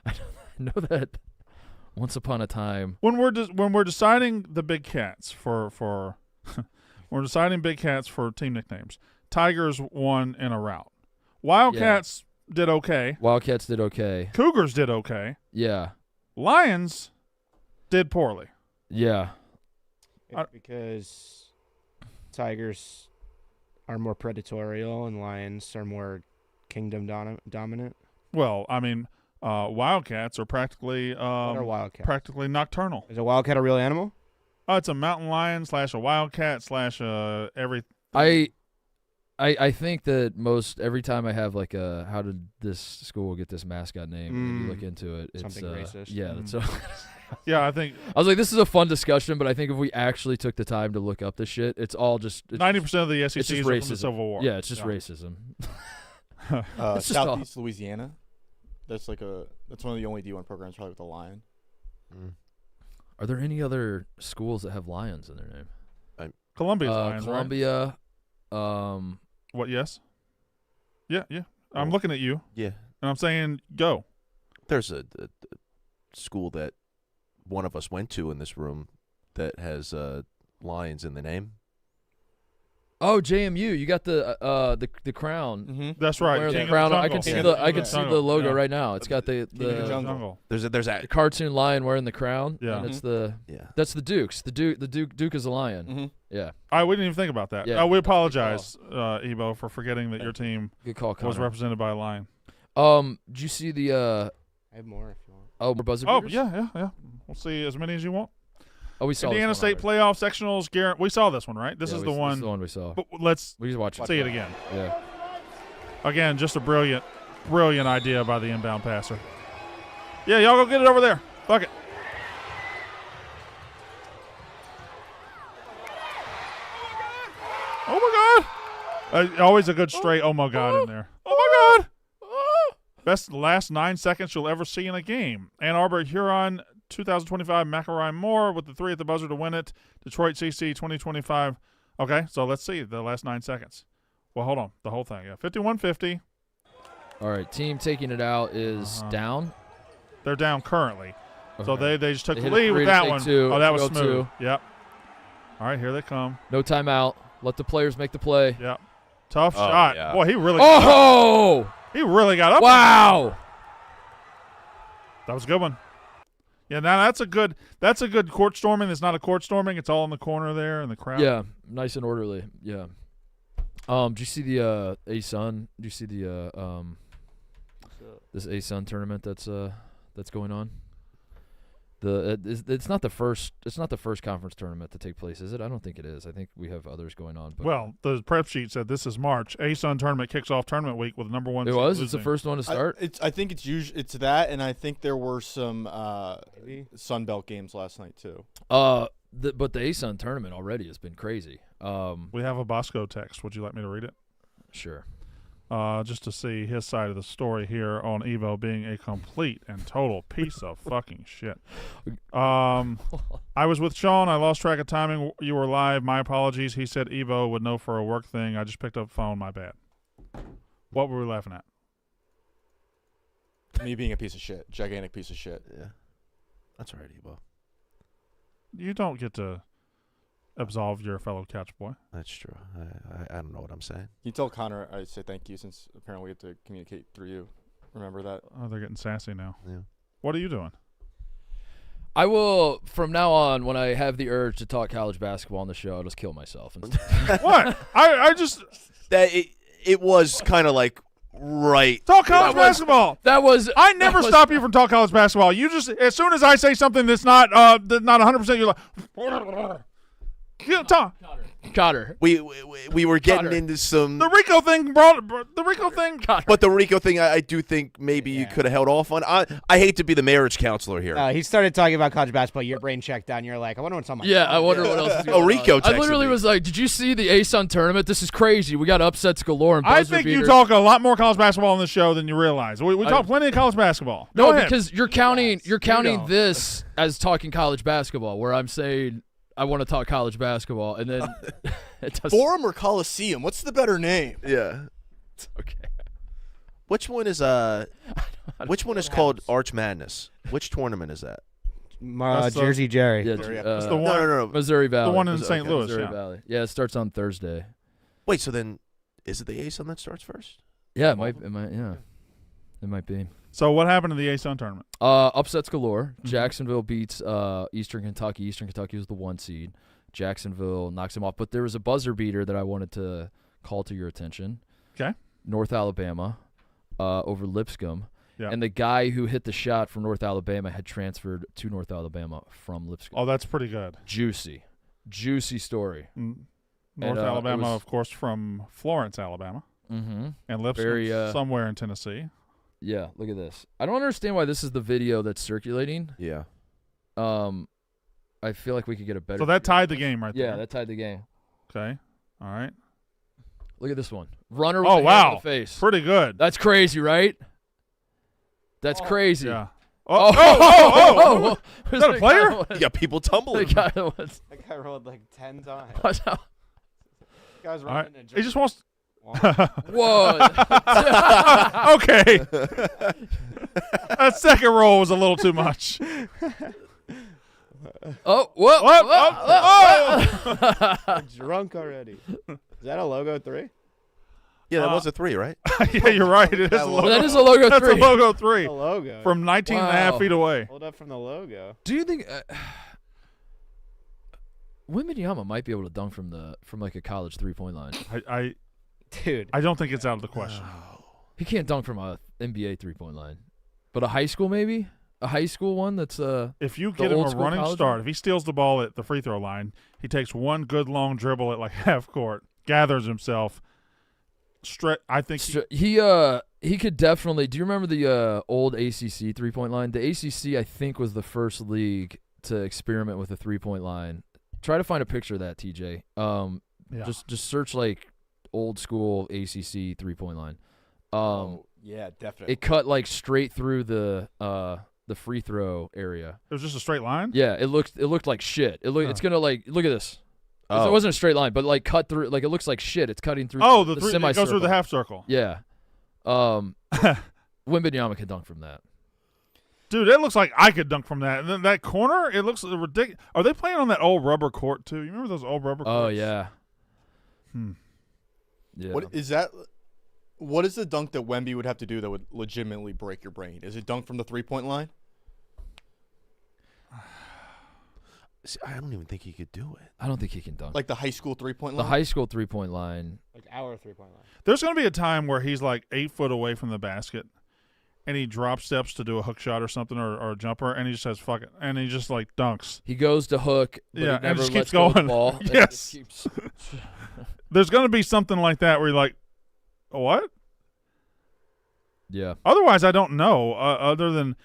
I know that once upon a time. When we're deciding the big cats for we're deciding big cats for team nicknames. Tigers won in a rout. Wildcats did okay. Wildcats did okay. Cougars did okay. Yeah. Lions did poorly. Yeah. It's because Tigers are more predatorial and Lions are more kingdom dominant. Well, I mean, Wildcats are practically What are Wildcats? practically nocturnal. Is a wildcat a real animal? It's a mountain lion / a wildcat / every. I think that every time I have like how did this school get this mascot name? And then you look into it, it's Something racist. Yeah, that's Yeah, I think I was like, this is a fun discussion, but I think if we actually took the time to look up this shit, it's all just 90% of the SEC just is from the racism. Civil War. Yeah, it's just racism. It's just all- Southeast Louisiana. That's one of the only D1 programs probably with a lion. Are there any other schools that have lions in their name? Columbia's Lions, right? Columbia. What? Yes. Yeah. I'm looking at you, Yeah. and I'm saying go. There's a school that one of us went to in this room that has lions in the name. Oh, JMU, you got the crown. Mm-hmm. That's right. Wearing King the of crown. I Jungle. can see King the of I can see the Jungle, logo yeah. right now. It's got the King of the Jungle. There's that. cartoon lion wearing the crown. Yeah. And it's the Yeah. that's the Dukes. The Duke is a lion. Mm-hmm. Yeah. All right, we didn't even think about that. Yeah. We apologize, Ebo, for forgetting that your team Good call, was Connor. represented by a lion. Did you see the I have more if you want. more buzzer Oh, beaters? yeah. We'll see as many as you want. Oh, we saw this Indiana one State already. playoff sectionals. We saw this one, right? This Yeah, is we- the This one. is the one we saw. But let's We just watched see it again. Yeah. Again, just a brilliant idea by the inbound passer. Yeah, y'all go get it over there. Fuck it. Oh my God! Always a good straight "oh my God" in there. Oh my God! Best last 9 seconds you'll ever see in a game. Ann Arbor, Huron, 2025. McElroy Moore with the 3 at the buzzer to win it. Detroit CC 2025. Okay, so let's see the last 9 seconds. Well, hold on. The whole thing. Yeah, 51-50. All right, team taking it out is down. They're down currently. So Okay. they just took They the hit a lead three with to that take one. two. Oh, that was Go smooth. two. Yep. All right, here they come. No timeout. Let the players make the play. Yep. Tough Oh, shot. yeah. Boy, he really Oh! he really got up. Wow! That was a good one. Yeah, now that's a good court storming. It's not a court storming. It's all in the corner there in the crowd. Yeah, nice and orderly. Yeah. Did you see the A-Sun? Did you see the this A-Sun tournament that's going on? It's not the first conference tournament to take place, is it? I don't think it is. I think we have others going on. But Well, the prep sheet said this is March. A-Sun tournament kicks off tournament week with number 1 it seed was. It's the losing. first one to start. I think it's that, and I think there were some Maybe. Sun Belt games last night too. But the A-Sun tournament already has been crazy. We have a Bosco text. Would you like me to read it? Sure. Just to see his side of the story here on Evo being a complete and total piece of fucking shit. I was with Sean. I lost track of timing. You were live. My apologies. He said Evo would know for a work thing. I just picked up the phone. My bad. What were we laughing at? Me being a piece of shit, gigantic piece of shit. Yeah. That's all right, Ebo. You don't get to absolve your fellow couch boy. That's true. I don't know what I'm saying. Can you tell Connor I say thank you since apparently we have to communicate through you. Remember that? Oh, they're getting sassy now. Yeah. What are you doing? I will, from now on, when I have the urge to talk college basketball on the show, I'll just kill myself. What? I just That it was kind of like right. talk college That was- basketball. That was. I never that was- stop you from talking college basketball. You just, as soon as I say something that's not 100%, you're like, Tom, Connor. We were getting Connor. into some. the Rico thing brought the Rico thing. Connor. But the Rico thing, I do think maybe you Yeah. could have held off on. I hate to be the marriage counselor here. He started talking about college basketball. Your brain checked down. You're like, I wonder what's on my. Yeah, I wonder what else is going Oh, Rico on. I texted literally me. was like, did you see the A-Sun tournament? This is crazy. We got upsets galore and I buzzer think you beaters. talk a lot more college basketball on this show than you realize. We talk plenty of college basketball. No, Go ahead. because you're counting you go. this as talking college basketball, where I'm saying I want to talk college basketball, and then it doesn't. Forum or Coliseum? What's the better name? Yeah. Okay. Which one is Which one is called Arch Madness? Which tournament is that? That's the- Jersey Jerry. Yeah, That's the one. No. Missouri Valley. one in Mis- St. Louis, Missouri yeah. Valley. Yeah, it starts on Thursday. Wait, so then is it the A-Sun that starts first? Yeah, it might. Yeah, it might be. So what happened to the A-Sun tournament? Upsets galore. Mm-hmm. Jacksonville beats Eastern Kentucky. Eastern Kentucky was the 1 seed. Jacksonville knocks them off. But there was a buzzer beater that I wanted to call to your attention. Okay. North Alabama over Lipscomb. Yeah. And the guy who hit the shot from North Alabama had transferred to North Alabama from Lipscomb. Oh, that's pretty good. Juicy story. North And, it Alabama, was- of course, from Florence, Alabama, Mm-hmm. and Lipscomb Very, somewhere in Tennessee. Yeah, look at this. I don't understand why this is the video that's circulating. Yeah. I feel like we could get a better. So that tied the game right Yeah, there. that tied the game. Okay. All right. Look at this one. Runner with Oh, the hand wow. in the face. Pretty good. That's crazy, right? That's crazy. Yeah. Oh, Is that a player? You got people tumbling. The guy that was. That guy rolled like 10 times. Watch out. Guy's All right. running He just wants. Whoa. Okay. That second roll was a little too much. Oh, whoa. What? whoa, Oh, drunk already. Is that a logo 3? Yeah, that was a 3, right? Yeah, you're right. It is a logo. That is a logo That's 3. a logo 3 A logo. from 19 and a half Wow. feet away. Hold up from the logo. Do you think Wemby might be able to dunk from like a college 3-point line? Dude. I don't think it's out of the question. He can't dunk from a NBA 3-point line, but a high school maybe, a high school one that's If you get him old a school running college start, one? if he steals the ball at the free throw line, he takes one good long dribble at like half court, gathers himself. I think he could definitely. Do you remember the old ACC 3-point line? The ACC I think was the first league to experiment with a 3-point line. Try to find a picture of that, TJ. yeah. Just search like old school ACC 3-point line. Yeah, definitely. It cut like straight through the free throw area. It was just a straight line. Yeah, it looked like shit. It's gonna like look at this. Oh. It wasn't a straight line, but like cut through. Like it looks like shit. It's cutting through. Oh, the it semicircle. goes through the half circle. Yeah. Wembanyama can dunk from that. Dude, it looks like I could dunk from that. And then that corner, it looks ridiculous. Are they playing on that old rubber court too? You remember those old rubber courts? Oh yeah. Yeah. What is that? What is the dunk that Wemby would have to do that would legitimately break your brain? Is it dunk from the 3-point line? See, I don't even think he could do it. I don't think he can dunk. Like the high school 3-point the line? high school 3-point line. Like our 3-point line. There's going to be a time where he's like 8 foot away from the basket, and he drop steps to do a hook shot or something or a jumper, and he just says fuck it, and he just like dunks. He goes to hook, but Yeah, he and never just lets keeps go of the going. ball. and Yes. just keeps- There's going to be something like that where you're like, what? yeah. Otherwise, I don't know. Other than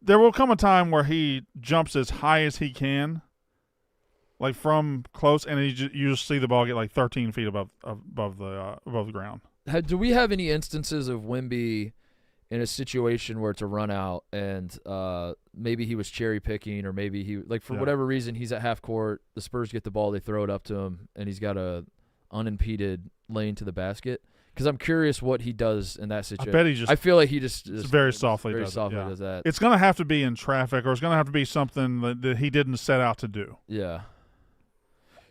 there will come a time where he jumps as high as he can, like from close, and you just see the ball get like 13 feet above the ground. Do we have any instances of Wemby in a situation where it's a run out and maybe he was cherry picking, or maybe he for whatever reason he's at half court, the Spurs get the ball, they throw it up to him, and he's got a unimpeded lane to the basket? Because I'm curious what he does in that situation. I bet he just. I feel like he just very softly very does it, softly yeah. does that. It's going to have to be in traffic, or it's going to have to be something that he didn't set out to do. Yeah.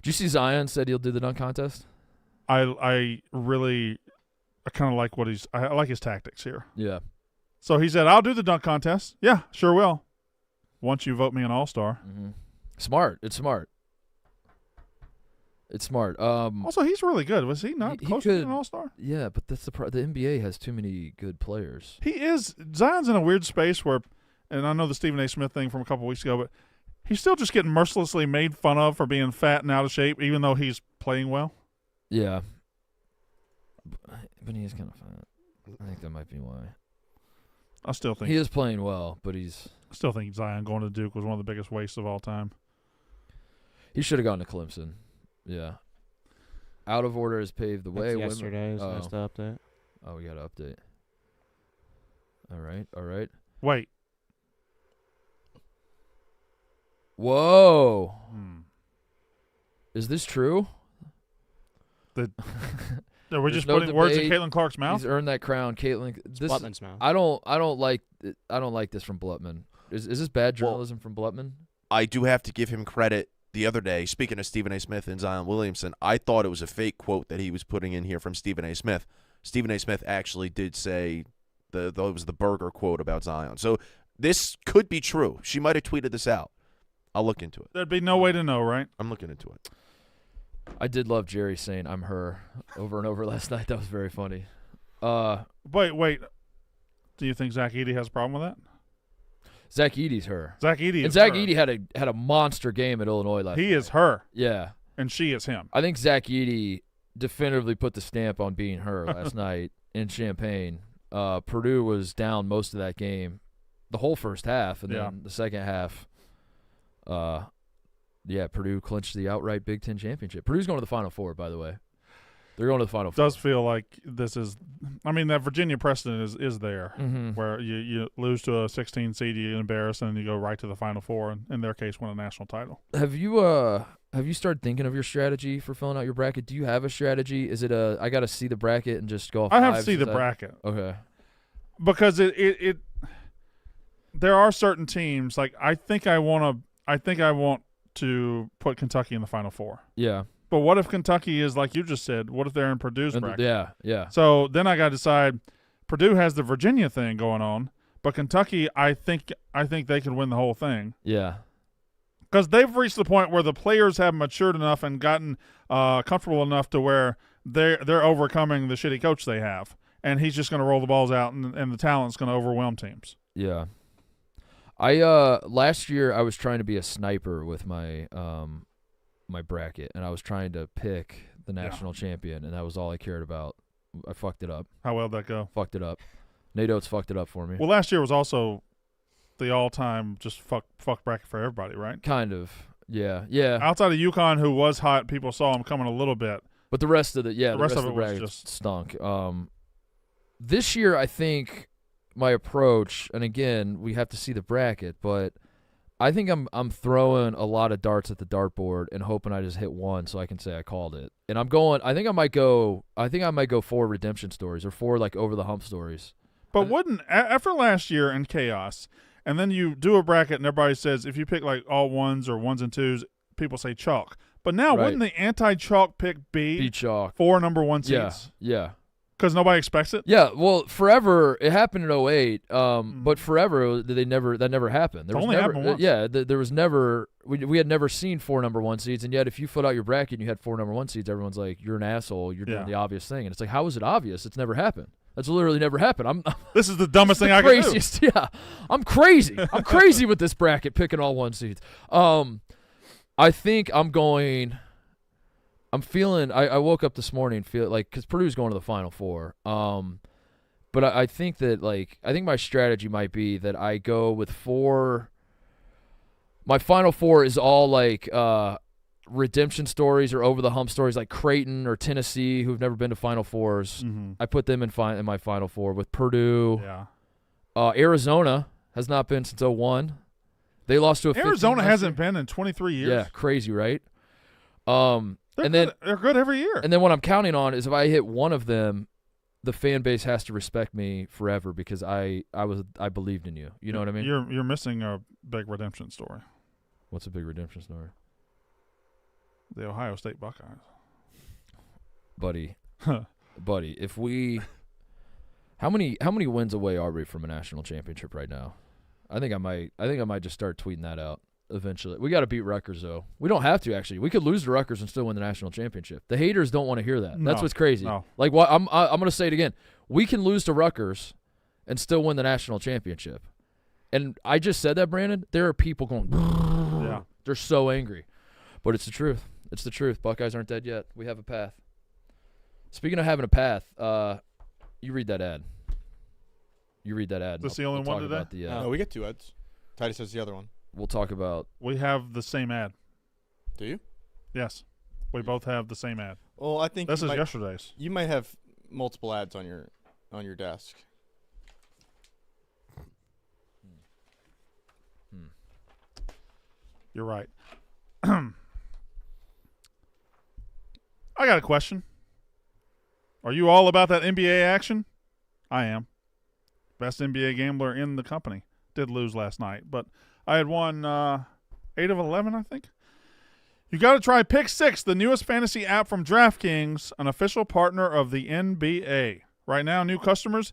Did you see Zion said he'll do the dunk contest? I kind of like I like his tactics here. Yeah. So he said, I'll do the dunk contest. Yeah, sure will. Once you vote me an all-star. Mm-hmm. Smart. It's smart. It's smart. Also, he's really good. Was he not he close to being could- an all-star? Yeah, but that's the NBA has too many good players. He is. Zion's in a weird space where, and I know the Stephen A. Smith thing from a couple weeks ago, but he's still just getting mercilessly made fun of for being fat and out of shape, even though he's playing well. Yeah. But he is kind of fat. I think that might be why. I still think He is playing well, but Zion going to Duke was one of the biggest wastes of all time. he should have gone to Clemson. Yeah. Out of order has paved the way. That's yesterday's oh. last update. Oh, we got to update. All right. Wait. Whoa. Is this true? Are we There's just no putting words in debate. Caitlin Clark's mouth? He's earned that crown, Caitlin. This Blutman's mouth. I don't like this from Blutman. Is this bad journalism from Blutman? I do have to give him credit. The other day, speaking of Stephen A. Smith and Zion Williamson, I thought it was a fake quote that he was putting in here from Stephen A. Smith. Stephen A. Smith actually did say that was the burger quote about Zion. So this could be true. She might have tweeted this out. I'll look into it. There'd be no way to know, right? I'm looking into it. I did love Jerry saying "I'm her" over and over last night. That was very funny. Wait. Do you think Zach Edey has a problem with that? Zach Edey's her. Zach Edey And is Zach her. Edey had a monster game at Illinois last night. He is her, Yeah. and she is him. I think Zach Edey definitively put the stamp on being her last night in Champaign. Purdue was down most of that game, the whole first half, and then the second half, Purdue clinched the outright Big Ten championship. Purdue's going to the Final Four, by the way. They're going to the Final Four. Does feel like this is – I mean, that Virginia precedent is there, Mm-hmm. where you lose to a 16 seed, you get embarrassed, and you go right to the Final Four, and in their case, win a national title. Have you started thinking of your strategy for filling out your bracket? Do you have a strategy? Is it I got to see the bracket and just go off I have to fives? see Is the that- bracket. Okay. Because there are certain teams, like I think I want to put Kentucky in the Final Four. Yeah. But what if Kentucky is like you just said? What if they're in Purdue's bracket? Yeah. So then I got to decide. Purdue has the Virginia thing going on, but Kentucky, I think they could win the whole thing. Yeah. Because they've reached the point where the players have matured enough and gotten comfortable enough to where they're overcoming the shitty coach they have, and he's just going to roll the balls out, and the talent's going to overwhelm teams. Yeah. I last year I was trying to be a sniper with my my bracket, and I was trying to pick the national champion, and that was all I cared about. I fucked it up. How well did that go? Fucked it up. Nate Oates fucked it up for me. Well, last year was also the all-time just fuck bracket for everybody, right? Kind of. Yeah. Yeah. Outside of UConn, who was hot, people saw him coming a little bit. But the rest of the rest of the it was bracket just stunk. This year I think my approach, and again, we have to see the bracket, but I think I'm throwing a lot of darts at the dartboard and hoping I just hit one so I can say I called it. And I think I might go 4 redemption stories or 4 like over the hump stories. But wouldn't after last year and chaos, and then you do a bracket and everybody says if you pick like all ones or ones and twos, people say chalk. But now Right. wouldn't the anti-chalk pick be chalk. 4 number 1 seeds? Yeah. Because nobody expects it. Yeah, well, forever it happened in 08, but forever that never happened. There was only never, happened once. there was never we had never seen 4 number 1 seeds, and yet if you fill out your bracket and you had 4 number 1 seeds, everyone's like, "You're an asshole. You're doing the obvious thing," and it's like, how is it obvious? It's never happened. That's literally never happened. This is the dumbest thing I can do. Craziest, yeah. I'm crazy. I'm crazy with this bracket picking all 1 seeds. I think I'm feeling. I woke up this morning feel like because Purdue's going to the Final Four. But I think that I think my strategy might be that I go with 4. My Final Four is all redemption stories or over the hump stories like Creighton or Tennessee who've never been to Final Fours. Mm-hmm. I put them in my Final Four with Purdue. Yeah. Arizona has not been since 01. They lost to a 15 Arizona last hasn't year. been in 23 years. Yeah, crazy, right? They're good every year. And then what I'm counting on is if I hit one of them, the fan base has to respect me forever because I believed in you. You know what I mean? You're missing a big redemption story. What's a big redemption story? The Ohio State Buckeyes. Buddy, if we how many wins away are we from a national championship right now? I think I might just start tweeting that out eventually. We got to beat Rutgers though. We don't have to actually. We could lose to Rutgers and still win the national championship. The haters don't want to hear that. That's No, what's crazy. no. Like what I'm going to say it again. We can lose to Rutgers and still win the national championship. And I just said that, Brandon. There are people going Yeah. They're so angry. But it's the truth. It's the truth. Buckeyes aren't dead yet. We have a path. Speaking of having a path, you read that ad. That's the only one today? No, we get 2 ads. Titus has the other one. We'll talk about. We have the same ad. Do you? Yes. We both have the same ad. Well, I think This you is might, yesterday's. you might have multiple ads on your desk. You're right. I got a question. Are you all about that NBA action? I am. Best NBA gambler in the company. Did lose last night, but I had won 8 of 11, I think. You got to try Pick 6, the newest fantasy app from DraftKings, an official partner of the NBA. Right now, new customers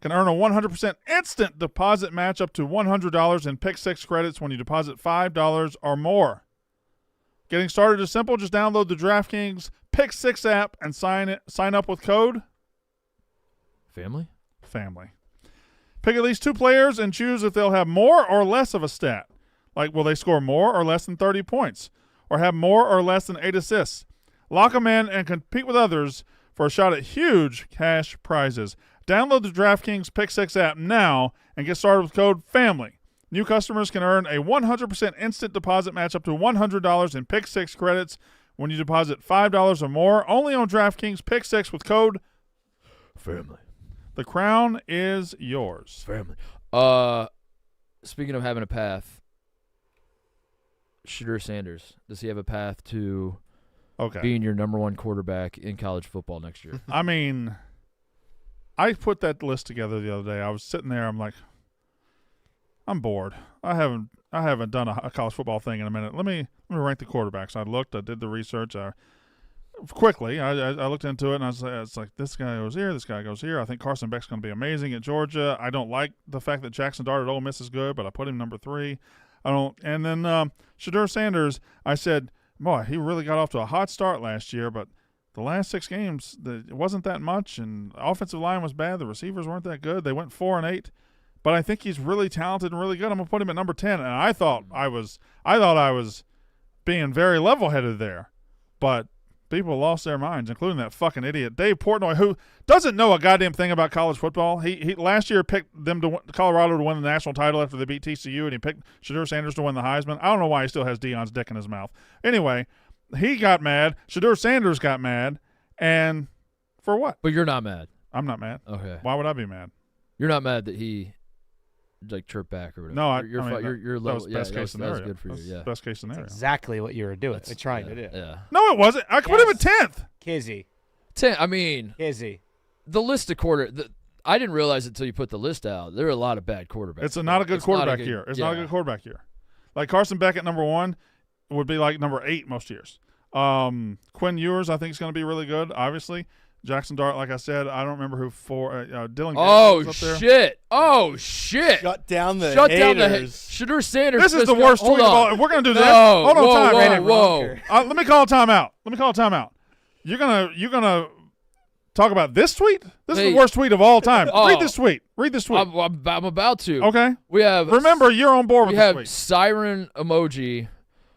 can earn a 100% instant deposit match up to $100 in Pick 6 credits when you deposit $5 or more. Getting started is simple. Just download the DraftKings Pick 6 app and sign up with code Family? Pick at least 2 players and choose if they'll have more or less of a stat. Like, will they score more or less than 30 points? Or have more or less than 8 assists? Lock them in and compete with others for a shot at huge cash prizes. Download the DraftKings Pick 6 app now and get started with code FAMILY. New customers can earn a 100% instant deposit match up to $100 in Pick 6 credits when you deposit $5 or more. Only on DraftKings Pick 6 with code Family. The crown is yours. Family. Speaking of having a path, Shedeur Sanders, does he have a path to being your number 1 quarterback in college football next year? I mean, I put that list together the other day. I was sitting there. I'm like, I'm bored. I haven't done a college football thing in a minute. Let me rank the quarterbacks. I looked. I did the research. quickly. I looked into it, and I was it's like, this guy goes here, this guy goes here. I think Carson Beck's going to be amazing at Georgia. I don't like the fact that Jackson Dart at Ole Miss is good, but I put him number 3. I don't. And then Shedeur Sanders, I said, boy, he really got off to a hot start last year, but the last 6 games, it wasn't that much, and the offensive line was bad. The receivers weren't that good. They went 4-8. But I think he's really talented and really good. I'm gonna put him at number 10. And I thought I was being very level-headed there, but people lost their minds, including that fucking idiot Dave Portnoy, who doesn't know a goddamn thing about college football. He last year picked them Colorado to win the national title after they beat TCU, and he picked Shedeur Sanders to win the Heisman. I don't know why he still has Deion's dick in his mouth. Anyway, he got mad. Shedeur Sanders got mad, and for what? But you're not mad. I'm not mad. Okay. Why would I be mad? You're not mad that he chirped back or whatever. No, you're that level. was best case scenario. That was good for you. Yeah. Best case scenario. Exactly what you were doing. Trying to do. Yeah. No, it wasn't. I put him at 10th. Kizzy. I mean, Kizzy. the list of I didn't realize it until you put the list out. There are a lot of bad quarterbacks. It's not a good quarterback year. It's not a good quarterback year. Like Carson Beck at number 1 would be like number 8 most years. Quinn Ewers, I think, is going to be really good, obviously. Jackson Dart, like I said, I don't remember who Dylan. Oh, was up there. shit. Oh, shit. Shut down the haters. Shedeur Sanders. This is the worst tweet of all. We're going to do this. Hold on, time. Whoa. Let me call a timeout. You're gonna talk about this tweet? This is the worst tweet of all time. Read this tweet. I'm about to. Okay. Remember, you're on board with this tweet. We have siren emoji.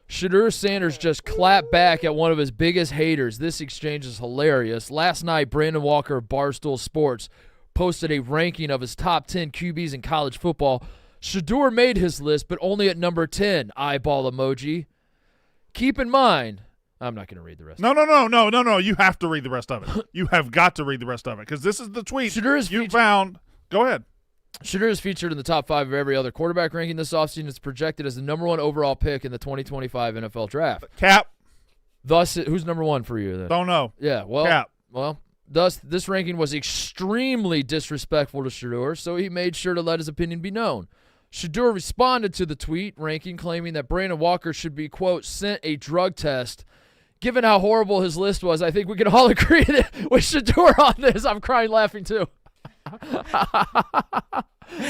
Shedeur Sanders just clapped back at one of his biggest haters. This exchange is hilarious. Last night, Brandon Walker of Barstool Sports posted a ranking of his top 10 QBs in college football. Shedeur made his list, but only at number 10. Eyeball emoji. Keep in mind, I'm not going to read the rest. No. You have to read the rest of it. You have got to read the rest of it because this is the tweet you found. Go ahead. Shedeur is featured in the top 5 of every other quarterback ranking this offseason. It's projected as the number 1 overall pick in the 2025 NFL Draft. Cap. Thus, who's number 1 for you then? Don't know. Yeah, well, Cap. Well, thus, this ranking was extremely disrespectful to Shedeur, so he made sure to let his opinion be known. Shedeur responded to the tweet ranking, claiming that Brandon Walker should be, quote, sent a drug test. Given how horrible his list was, I think we can all agree with Shedeur on this. I'm crying laughing too.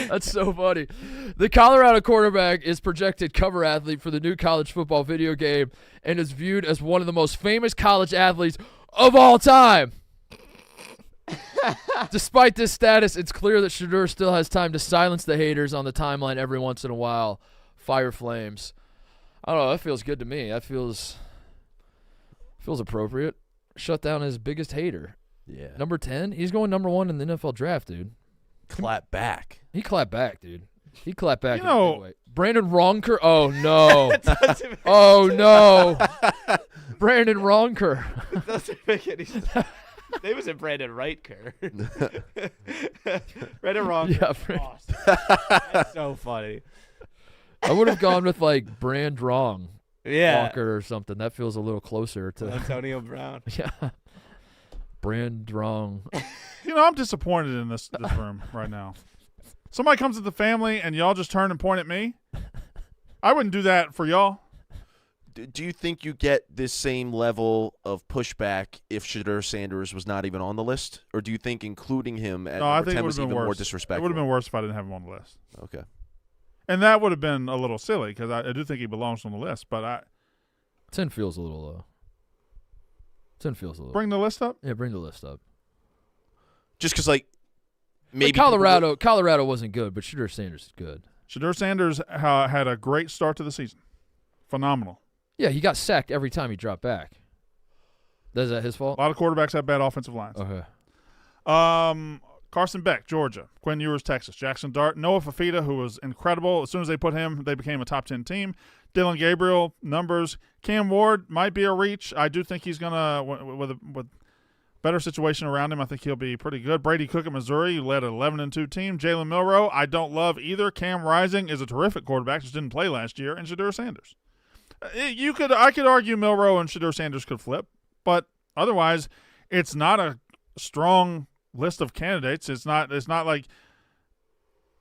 That's so funny. The Colorado quarterback is projected cover athlete for the new college football video game and is viewed as one of the most famous college athletes of all time. Despite this status, it's clear that Shedeur still has time to silence the haters on the timeline every once in a while. Fire flames. I don't know. That feels good to me. That feels appropriate. Shut down his biggest hater. Yeah. Number 10? He's going number 1 in the NFL draft, dude. Clap back. He clapped back, dude. He clapped back. You know, in a big way. Brandon Ronker. Oh, no. Oh, no. Brandon Ronker. It doesn't make any sense. They was a Brandon Reitker. Brandon Ronker. Yeah, That's so funny. I would have gone with, like, Brand Wrong. Yeah. Walker or something. That feels a little closer to Antonio Brown. Yeah. Brand Wrong. You know, I'm disappointed in this room right now. Somebody comes to the family and y'all just turn and point at me. I wouldn't do that for y'all. Do you think you get this same level of pushback if Shedeur Sanders was not even on the list? Or do you think including him at number 10 was even more disrespectful? It would have been worse if I didn't have him on the list. Okay. And that would have been a little silly because I do think he belongs on the list. But 10 feels a little low. 10 feels a little. Bring the list up? Yeah, bring the list up. Just because, like, maybe Colorado wasn't good, but Shedeur Sanders is good. Shedeur Sanders had a great start to the season. Phenomenal. Yeah, he got sacked every time he dropped back. Is that his fault? A lot of quarterbacks have bad offensive lines. Okay. Carson Beck, Georgia. Quinn Ewers, Texas. Jackson Dart. Noah Fafita, who was incredible. As soon as they put him, they became a top 10 team. Dylan Gabriel, numbers. Cam Ward might be a reach. I do think he's going to, with better situation around him, I think he'll be pretty good. Brady Cook at Missouri, who led an 11-2 team. Jalen Milroe, I don't love either. Cam Rising is a terrific quarterback, just didn't play last year. And Shedeur Sanders. I could argue Milroe and Shedeur Sanders could flip, but otherwise, it's not a strong list of candidates. It's not like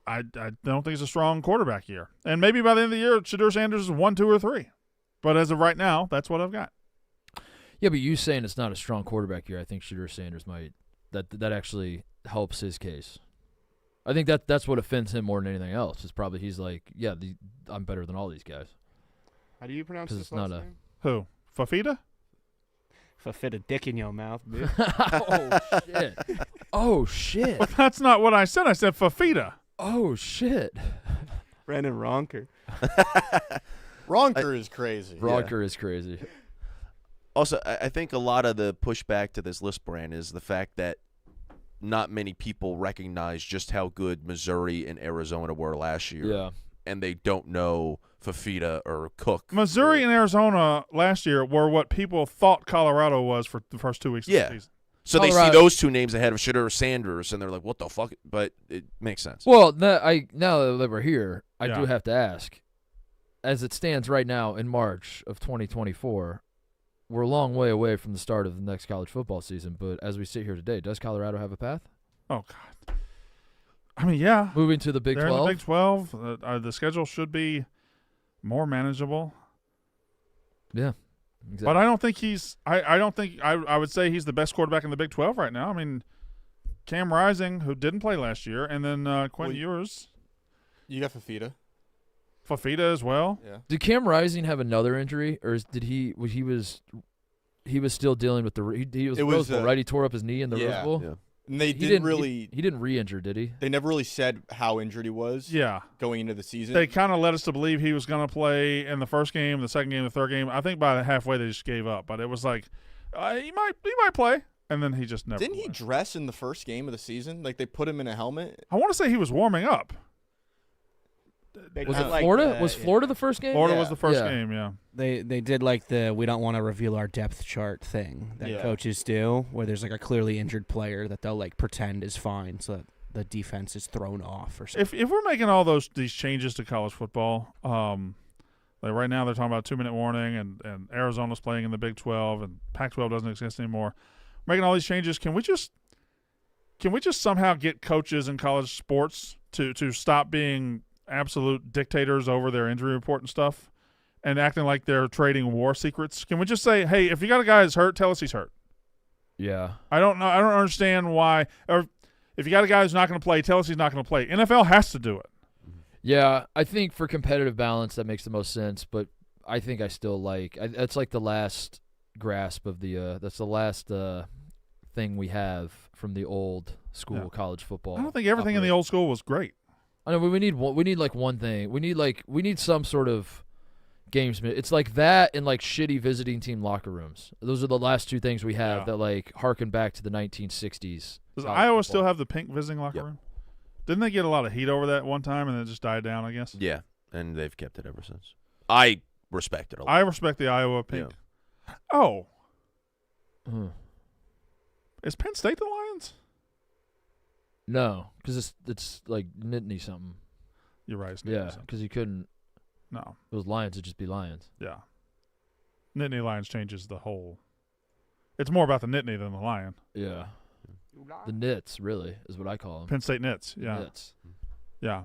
I don't think it's a strong quarterback year. And maybe by the end of the year, Shedeur Sanders is 1, 2, or 3. But as of right now, that's what I've got. Yeah, but you saying it's not a strong quarterback year, I think Shedeur Sanders might that actually helps his case. I think that's what offends him more than anything else. Is probably he's like, yeah, I'm better than all these guys. How do you pronounce 'Cause this it's not last a- name? Who? Fafita? If I fit a dick in your mouth, bitch. Oh shit! Oh shit! Well, that's not what I said. I said Fafita. Oh shit! Brandon Ronker. Ronker is crazy. Rocker is crazy. Also, I think a lot of the pushback to this list, brand, is the fact that not many people recognize just how good Missouri and Arizona were last year. Yeah. And they don't know Fafita or Cook. Missouri and Arizona last year were what people thought Colorado was for the first 2 weeks of Yeah. the season. So they see Colorado- those two names ahead of Shedeur Sanders, and they're like, what the fuck? But it makes sense. Well, now that we're here, I Yeah. do have to ask. As it stands right now in March of 2024, we're a long way away from the start of the next college football season. But as we sit here today, does Colorado have a path? Oh, God. I mean, yeah. Moving to the Big They're 12? in the Big 12. The schedule should be more manageable. Yeah. Exactly. But I don't think he's I would say he's the best quarterback in the Big 12 right now. I mean, Cam Rising, who didn't play last year, and then Quentin Ewers, You got Fafita. Fafita as well. Yeah. Did Cam Rising have another injury, or did he was still dealing with he was It Rose was, Bowl, right? He tore up his knee in the yeah. Rose Bowl. Yeah. And they He didn't really. He didn't re-injure, did he? They never really said how injured he was. Yeah. Going into the season. They kind of led us to believe he was going to play in the first game, the second game, the third game. I think by the halfway they just gave up. But it was like, he might play. And then he just never Didn't he played. dress in the first game of the season? Like they put him in a helmet. I want to say he was warming up. Was it Florida? Was Florida the first game? Florida Yeah. was the first Yeah. game, yeah. They did like the we don't want to reveal our depth chart thing that Yeah. coaches do, where there's like a clearly injured player that they'll like pretend is fine, so that the defense is thrown off or something. If we're making all these changes to college football, like right now they're talking about 2-minute warning, and Arizona's playing in the Big 12, and Pac-12 doesn't exist anymore. Making all these changes, can we just somehow get coaches in college sports to stop being absolute dictators over their injury report and stuff, and acting like they're trading war secrets? Can we just say, hey, if you got a guy that's hurt, tell us he's hurt? Yeah. I don't know. I don't understand why. Or if you got a guy who's not going to play, tell us he's not going to play. NFL has to do it. Yeah, I think for competitive balance that makes the most sense, but I think I still that's like the last grasp of that's the last thing we have from the old school college football. I don't think everything in the old school was great. I know, but we need like one thing. We need some sort of gamesman. It's like that and like shitty visiting team locker rooms. Those are the last two things we have that like harken back to the 1960s. Does college Iowa football. still have the pink visiting locker room? Didn't they get a lot of heat over that one time and then it just died down, I guess? Yeah, and they've kept it ever since. I respect it a lot. I respect the Iowa pink. Oh. Mhm. Is Penn State the Lions? No, because it's like Nittany something. You're right. It's Yeah, Nittany. because you couldn't. No. Those Lions would just be Lions. Yeah. Nittany Lions changes the whole. It's more about the Nittany than the Lion. Yeah. The Nits, really, is what I call them. Penn State Nits. Yeah. Nits. Yeah.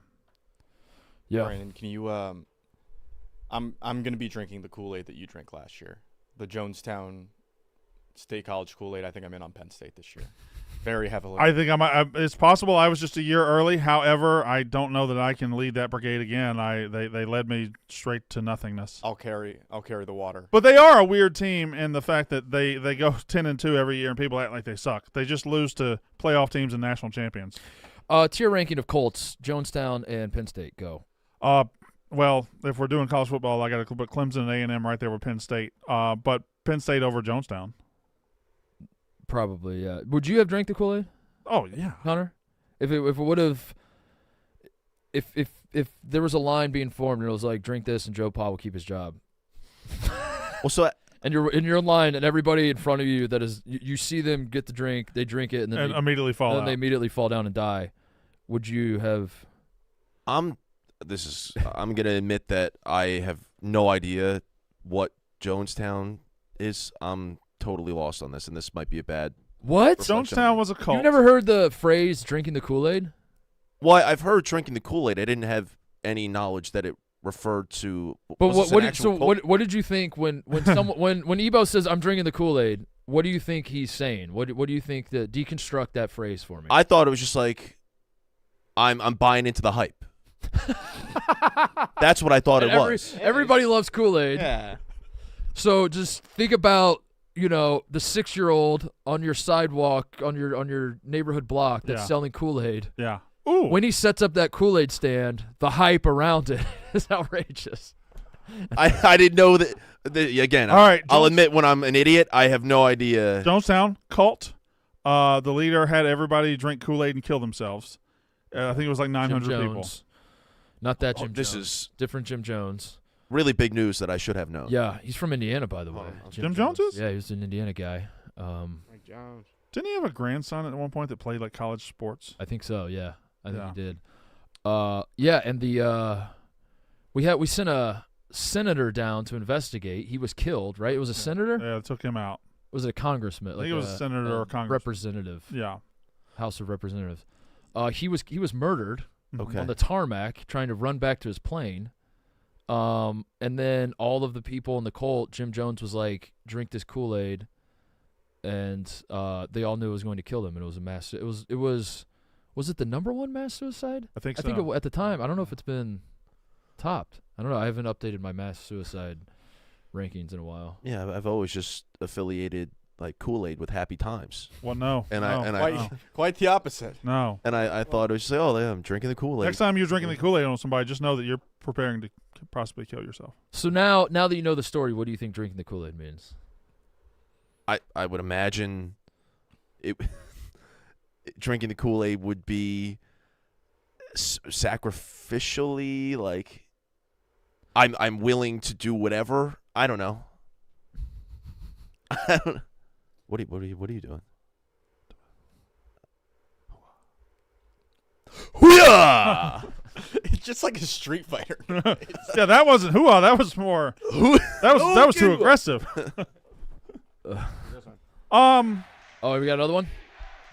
Yeah. Brandon, can you? I'm gonna be drinking the Kool-Aid that you drank last year, the Jonestown State College Kool-Aid. I think I'm in on Penn State this year, very heavily. I think it's possible I was just a year early. However, I don't know that I can lead that brigade again. They led me straight to nothingness. I'll carry the water. But they are a weird team in the fact that they go 10-2 every year and people act like they suck. They just lose to playoff teams and national champions. Tier ranking of Colts, Jonestown and Penn State. Go. Well, if we're doing college football, I got to put Clemson and A&M right there with Penn State. But Penn State over Jonestown. Probably, yeah. Would you have drank the Kool-Aid, Oh yeah. Connor? If it would have, if there was a line being formed and it was like, drink this and Joe Pa will keep his job. Well, so And you're in your line, and everybody in front of you that is, you see them get the drink, they drink it, and then they Immediately fall out. they immediately fall down and die. Would you have? I'm gonna admit that I have no idea what Jonestown is. I'm totally lost on this, and this might be a bad. What? Jonestown was a cult. You've never heard the phrase "drinking the Kool-Aid"? Well, I've heard drinking the Kool-Aid. I didn't have any knowledge that it referred to. But was this an actual quote? what did you think when someone when Ebo says I'm drinking the Kool-Aid? What do you think he's saying? What do you think that deconstruct that phrase for me? I thought it was just like I'm buying into the hype. That's what I thought it was. Everybody loves Kool-Aid. Yeah. So just think about, the 6-year-old on your sidewalk on your neighborhood block that's selling Kool-Aid. Yeah. Ooh. When he sets up that Kool-Aid stand, the hype around it is outrageous. I didn't know that. Again, all right, I'll admit when I'm an idiot, I have no idea. Jonestown cult. The leader had everybody drink Kool-Aid and kill themselves. I think it was like 900 Jim people. Jones. Not that Jim Jones. This is different Jim Jones. really big news that I should have known. Yeah, he's from Indiana, by the way. Jim Jones is? Yeah, he was an Indiana guy. Didn't he have a grandson at one point that played like college sports? I think so. Yeah, I think he did. Yeah, and we sent a senator down to investigate. He was killed, right? It was a senator. Yeah, it took him out. Was it a congressman? I think it was a senator or a congressman. Representative. Yeah. House of Representatives. He was murdered Okay. on the tarmac trying to run back to his plane. And then all of the people in the cult, Jim Jones was like, drink this Kool-Aid, and they all knew it was going to kill them, and it was a mass. It was it the #1 mass suicide? I think so. I think at the time. I don't know if it's been topped. I don't know. I haven't updated my mass suicide rankings in a while. Yeah, I've always just affiliated like Kool-Aid with Happy Times. Well, no. And no. Quite the opposite. No. And I thought it was just like, oh, yeah, I'm drinking the Kool-Aid. Next time you're drinking the Kool-Aid on somebody, just know that you're preparing to possibly kill yourself. So now that you know the story, what do you think drinking the Kool-Aid means? I would imagine it. Drinking the Kool-Aid would be sacrificially like I'm willing to do whatever. I don't know. What are you doing? Hoo-yah! It's just like a Street Fighter. Yeah, that wasn't hoo-ah. That was more. That was too aggressive. Oh, we got another one?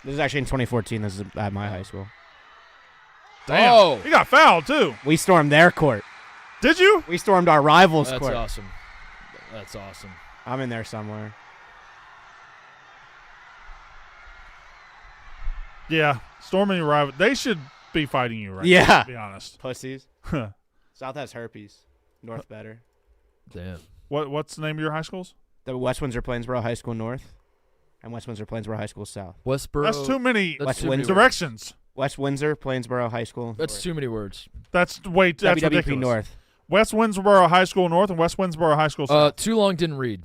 This is actually in 2014. This is at my high school. Damn. Oh. He got fouled too. We stormed their court. Did you? We stormed our rivals' That's court. awesome. That's awesome. I'm in there somewhere. Yeah, storming your rival. They should be fighting you right Yeah. now, to be honest. Pussies. South has herpes. North better. Damn. What's the name of your high schools? The West Windsor Plainsboro High School North and West Windsor Plainsboro High School South. Westboro. That's too many That's West too many Windsor. words. directions. West Windsor Plainsboro High School. That's too many words. That's WWP ridiculous. North. West Windsboro High School North and West Windsboro High School South. Too long didn't read.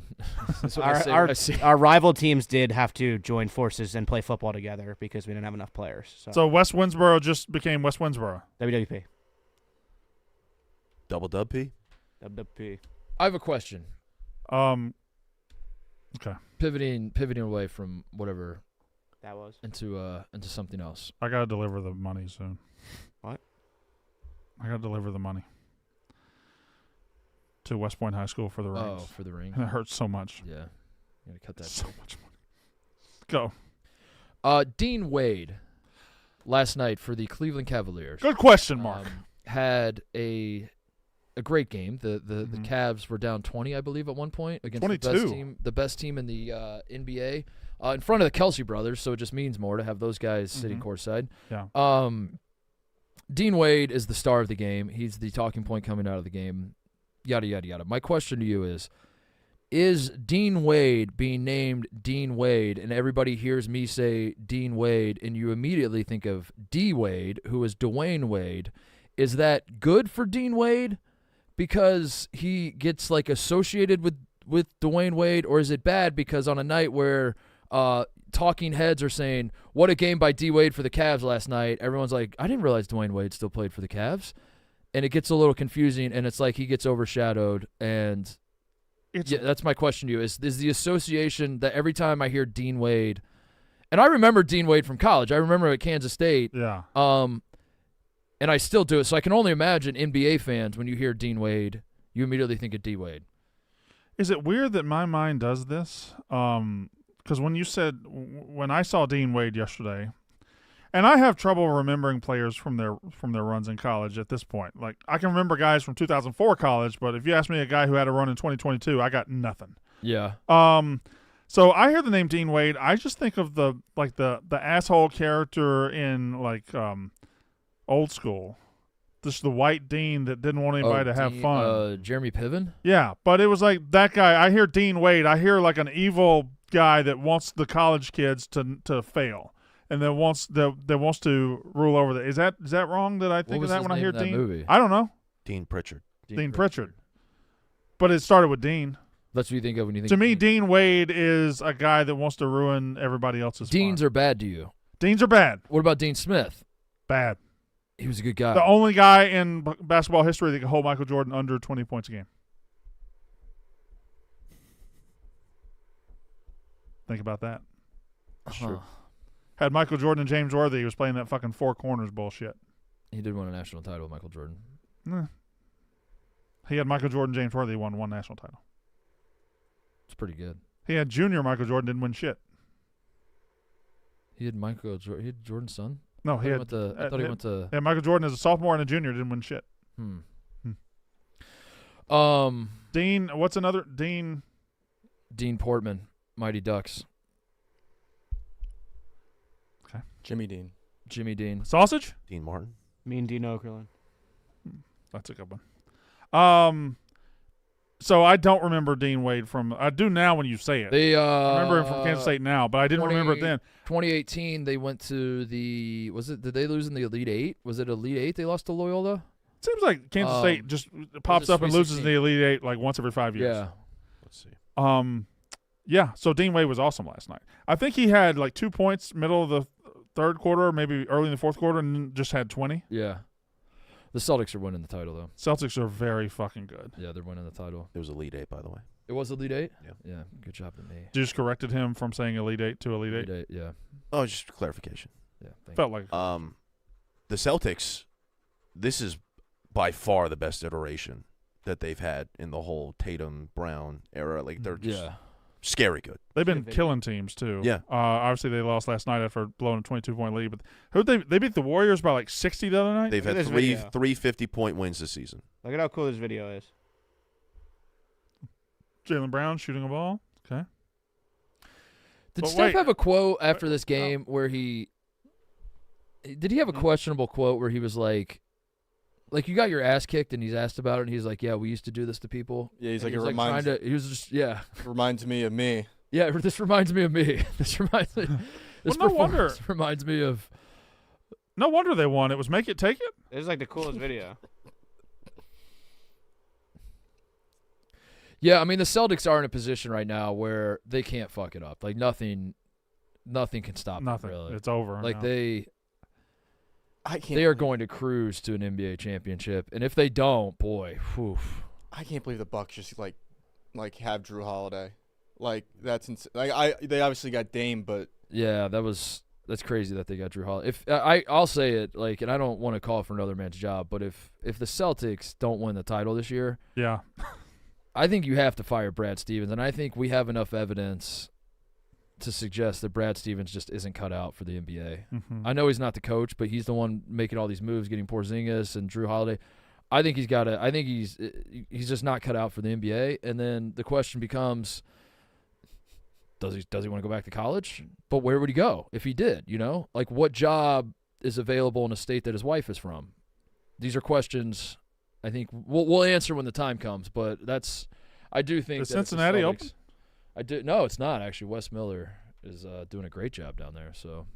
That's what I say when I see. Our rival teams did have to join forces and play football together because we didn't have enough players. So West Windsboro just became West Windsboro. WWP. Double dub P? WWP. I have a question. Okay. Pivoting away from whatever That was. into something else. I gotta deliver the money soon. What? I gotta deliver the money to West Point High School for the rings. Oh, for the ring. And it hurts so much. Yeah. You gotta cut that. So much money. Go. Dean Wade, last night for the Cleveland Cavaliers. Good question, Mark. Had a great game. The Mhm. Cavs were down 20, I believe, at one point against 22. the best team in the NBA, in front of the Kelsey brothers. So it just means more to have those guys sitting courtside. Yeah. Dean Wade is the star of the game. He's the talking point coming out of the game. Yada yada yada. My question to you is Dean Wade being named Dean Wade, and everybody hears me say Dean Wade, and you immediately think of D Wade, who is Dwayne Wade. Is that good for Dean Wade because he gets like associated with Dwayne Wade, or is it bad because on a night where talking heads are saying, what a game by D Wade for the Cavs last night, everyone's like, I didn't realize Dwayne Wade still played for the Cavs, and it gets a little confusing, and it's like he gets overshadowed, and yeah, that's my question to you, is the association that every time I hear Dean Wade, and I remember Dean Wade from college, I remember at Kansas State, Yeah. and I still do it, so I can only imagine NBA fans, when you hear Dean Wade, you immediately think of D Wade. Is it weird that my mind does this? Because when I saw Dean Wade yesterday, And I have trouble remembering players from their runs in college at this point. Like, I can remember guys from 2004 college, but if you ask me a guy who had a run in 2022, I got nothing. Yeah. So I hear the name Dean Wade. I just think of the asshole character in Old School. Just the white dean that didn't want anybody to have fun. Jeremy Piven? Yeah, but it was like that guy. I hear Dean Wade. I hear like an evil guy that wants the college kids to fail. And that wants to rule over that. Is that wrong that I think of that when I hear Dean? Movie? I don't know. Dean Pritchard. Dean Pritchard. But it started with Dean. That's what you think of when you think. To me, Dean Wade is a guy that wants to ruin everybody else's Deans fun. are bad to you. Deans are bad. What about Dean Smith? Bad. He was a good guy. The only guy in basketball history that can hold Michael Jordan under 20 points a game. Think about that. That's true. Had Michael Jordan and James Worthy, he was playing that fucking four corners bullshit. He did win a national title with Michael Jordan. He had Michael Jordan, James Worthy won one national title. It's pretty good. He had junior Michael Jordan, didn't win shit. He had He had Jordan's son? No, I thought he went to. Yeah, Michael Jordan as a sophomore and a junior didn't win shit. Dean, what's another Dean? Dean Portman, Mighty Ducks. Okay. Jimmy Dean. Jimmy Dean. Sausage? Dean Martin. Me and Dean Okerlund. That's a good one. So I don't remember Dean Wade from. I do now when you say it. I remember him from Kansas State now, but I didn't remember it then. 2018, they went to the. Did they lose in the Elite Eight? Was it Elite Eight they lost to Loyola? Seems like Kansas State just pops up and loses in the Elite Eight like once every 5 years. Yeah. Let's see. Yeah. So Dean Wade was awesome last night. I think he had like 2 points middle of the third quarter, maybe early in the fourth quarter, and just had 20. Yeah. The Celtics are winning the title, though. Celtics are very fucking good. Yeah, they're winning the title. It was Elite Eight, by the way. It was Elite Eight? Yeah. Yeah, good job to me. You just corrected him from saying Elite Eight to Elite Eight. Elite Eight, yeah. Oh, just clarification. Yeah, Felt like The Celtics, this is by far the best iteration that they've had in the whole Tatum Brown era. Like they're just scary good. they've been killing teams too. Yeah. Obviously they lost last night after blowing a 22-point lead, but they beat the Warriors by like 60 the other night. They've had three 50-point wins this season. Look at how cool this video is. Jaylen Brown shooting a ball. Okay. Did But Steph wait. have a quote after this game where he have a questionable quote where he was like you got your ass kicked and he's asked about it and he's like, yeah, we used to do this to people. Yeah, he's And like, he it was reminds. he was just Reminds me of me. Yeah, this reminds me of me. This reminds me. This Well, no wonder. performance reminds me of. No wonder they won. It was make it, take it. This is like the coolest video. Yeah, I mean the Celtics are in a position right now where they can't fuck it up. Like nothing can stop Nothing. them. Really. It's over. Like now. I can't. they are going to cruise to an NBA championship, and if they don't, boy, whew. I can't believe the Bucks just like have Drew Holiday. Like that's like they obviously got Dame, but Yeah, that's crazy that they got Drew Holiday. If I'll say it, like, and I don't want to call for another man's job, but if the Celtics don't win the title this year, Yeah. I think you have to fire Brad Stevens, and I think we have enough evidence to suggest that Brad Stevens just isn't cut out for the NBA. Mm-hmm. I know he's not the coach, but he's the one making all these moves, getting Porzingis and Drew Holiday. I think he's just not cut out for the NBA. And then the question becomes, does he want to go back to college? But where would he go if he did? You know, like what job is available in a state that his wife is from? These are questions I think we'll answer when the time comes. But I do think Is that if the Cincinnati Celtics- open? No, it's not actually. Wes Miller is doing a great job down there. So,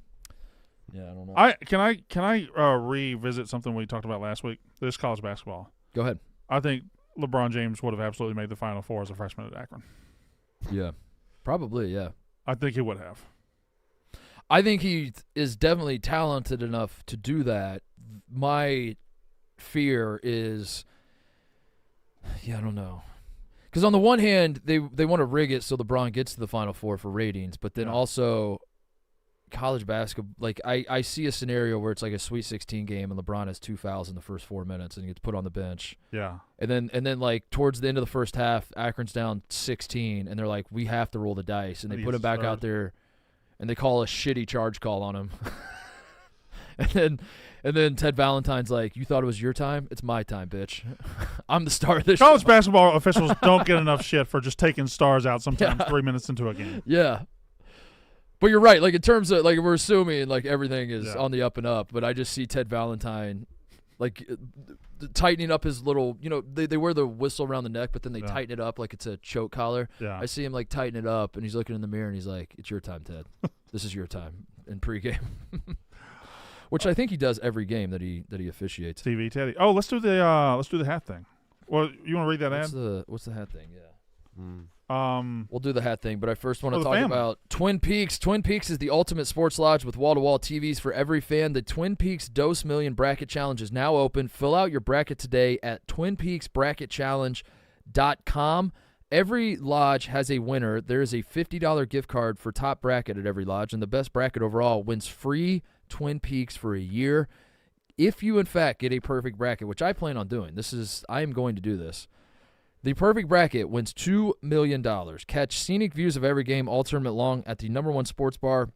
yeah, I don't know. Can I revisit something we talked about last week? This college basketball. Go ahead. I think LeBron James would have absolutely made the Final Four as a freshman at Akron. Yeah, probably. Yeah, I think he would have. I think he is definitely talented enough to do that. My fear is, I don't know. Because on the one hand, they want to rig it so LeBron gets to the Final Four for ratings, but then also college basketball, like I see a scenario where it's like a Sweet 16 game and LeBron has 2 fouls in the first 4 minutes and he gets put on the bench. Yeah. And then like towards the end of the first half, Akron's down 16 and they're like, we have to roll the dice, and they put him back out there and they call a shitty charge call on him. And then Ted Valentine's like, you thought it was your time? It's my time, bitch. I'm the star of this College show. basketball officials don't get enough shit for just taking stars out sometimes 3 minutes into a game. Yeah. But you're right. Like, in terms of, like, we're assuming, like, everything is Yeah. on the up and up. But I just see Ted Valentine, like, tightening up his little, they wear the whistle around the neck, but then they Yeah. tighten it up like it's a choke collar. Yeah. I see him, like, tighten it up, and he's looking in the mirror, and he's like, it's your time, Ted. This is your time in pregame. Which I think he does every game that he officiates. TV Teddy. Oh, let's do the hat thing. Well, you want to read that ad? What's the hat thing? Yeah. Mm. We'll do the hat thing, but I first want Oh, to the talk family. about Twin Peaks. Twin Peaks is the ultimate sports lodge with wall-to-wall TVs for every fan. The Twin Peaks Dose Million Bracket Challenge is now open. Fill out your bracket today at twinpeaksbracketchallenge.com. Every lodge has a winner. There is a $50 gift card for top bracket at every lodge, and the best bracket overall wins free Twin Peaks for a year. If you, in fact, get a perfect bracket, which I plan on doing, I am going to do this. The perfect bracket wins $2 million. Catch scenic views of every game all tournament long at the #1 sports bar.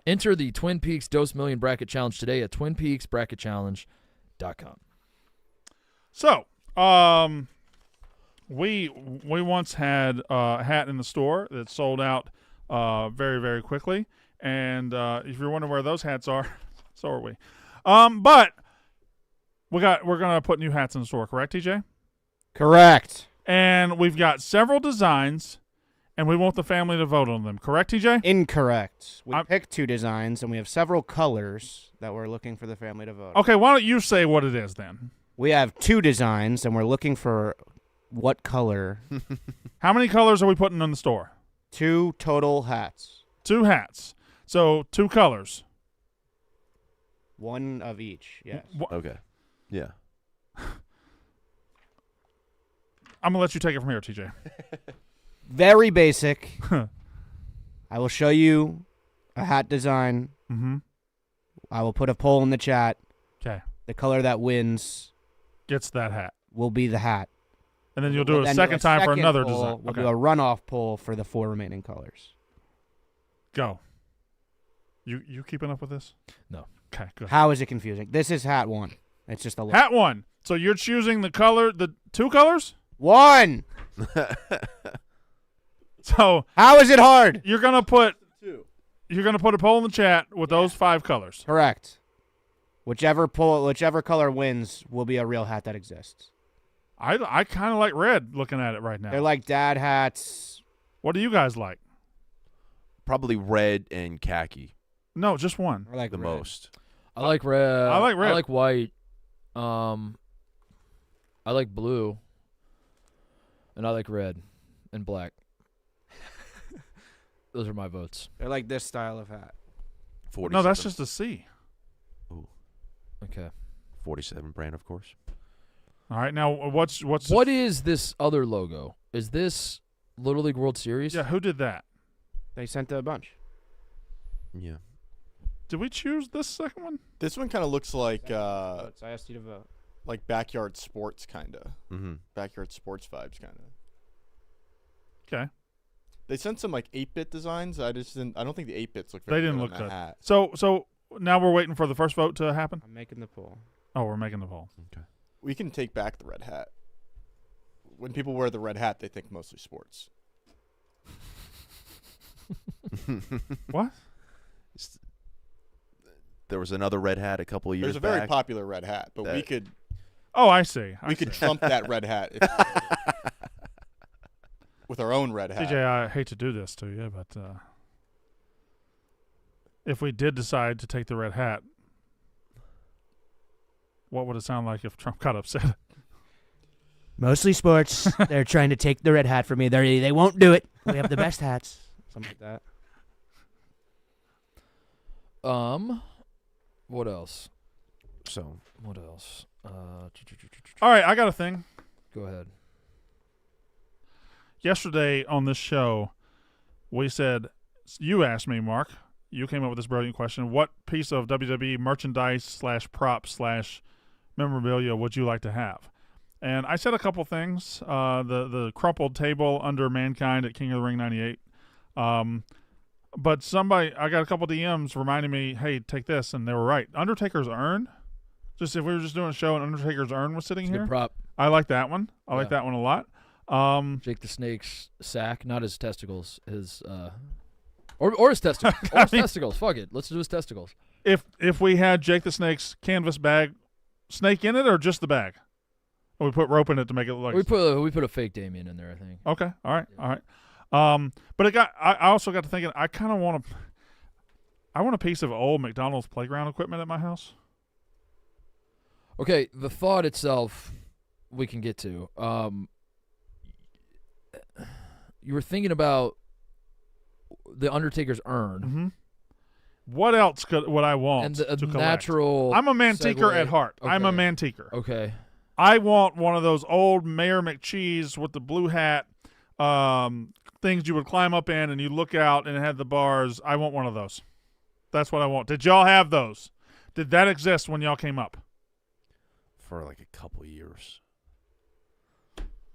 Enter the Twin Peaks Dose Million Bracket Challenge today at twinpeaksbracketchallenge.com. So, we once had a hat in the store that sold out very, very quickly. And if you're wondering where those hats are, so are we. But we're gonna put new hats in the store, correct, TJ? Correct. And we've got several designs, and we want the family to vote on them, correct, TJ? Incorrect. We I'm- picked 2 designs, and we have several colors that we're looking for the family to vote on. Okay, why don't you say what it is then? We have 2 designs, and we're looking for what color. How many colors are we putting in the store? 2 total hats. 2 hats. So 2 colors. 1 of each, yes. Okay. Yeah. I'm gonna let you take it from here, TJ. Very basic. I will show you a hat design. Mm-hmm. I will put a poll in the chat. Okay. The color that wins Gets that hat. will be the hat. And then you'll do We'll a then second time for second another poll. design. We'll Okay. do a runoff poll for the 4 remaining colors. Go. You keeping up with this? No. Okay, good. How is it confusing? This is hat 1. It's just a Hat 1. So you're choosing the color, the 2 colors? 1. So How is it hard? you're gonna put a poll in the chat with those 5 colors. Correct. Whichever color wins will be a real hat that exists. I kind of like red looking at it right now. They're like dad hats. What do you guys like? Probably red and khaki No, just one. Or like the red. most. I like red. I like red. I like white. I like blue. And I like red and black. Those are my votes. They're like this style of hat. 47. No, that's just a C. Okay. 47 brand, of course. All right, now what's What is this other logo? Is this Little League World Series? Yeah, who did that? They sent a bunch. Yeah. Did we choose this second one? This one kind of looks like I asked you to vote. like backyard sports kind of. Mm-hmm. Backyard sports vibes kind of. Okay. They sent some like 8-bit designs. I don't think the 8-bits look They very didn't good look on that good. hat. So now we're waiting for the first vote to happen? I'm making the poll. Oh, we're making the poll. Okay. We can take back the red hat. When people wear the red hat, they think mostly sports. What? There was another red hat a couple of years There's a very back. popular red hat, but we That- could Oh, I see. I we could see. trump that red hat with our own red hat. TJ, I hate to do this to you, but if we did decide to take the red hat, what would it sound like if Trump got upset? Mostly sports. They're trying to take the red hat from me. They won't do it. We have the best hats. Something like that. What else? So What else? All right, I got a thing. Go ahead. Yesterday on this show, we said, you asked me, Mark, you came up with this brilliant question, what piece of WWE merchandise / prop / memorabilia would you like to have? And I said a couple things. The crumpled table under Mankind at King of the Ring 98. But I got a couple DMs reminding me, hey, take this, and they were right. Undertaker's urn. Just if we were just doing a show and Undertaker's urn was sitting It's a here. good prop. I like that one. I like that one a lot. Jake the Snake's sack, not his testicles. His or his testicles. Or his testicles. Fuck it. Let's do his testicles. If we had Jake the Snake's canvas bag, snake in it or just the bag? Or we put rope in it to make it look like we put a fake Damien in there, I think. Okay. All right. But I also got to thinking I kind of want a piece of old McDonald's playground equipment at my house. Okay, the thought itself we can get to. You were thinking about the Undertaker's urn. Mm-hmm. What else would I want and to the collect? natural I'm a mantiquer segue. at heart. Okay. I'm a mantiquer. Okay. I want one of those old Mayor McCheese with the blue hat things you would climb up in and you look out and it had the bars. I want one of those. That's what I want. Did y'all have those? Did that exist when y'all came up? For like a couple years.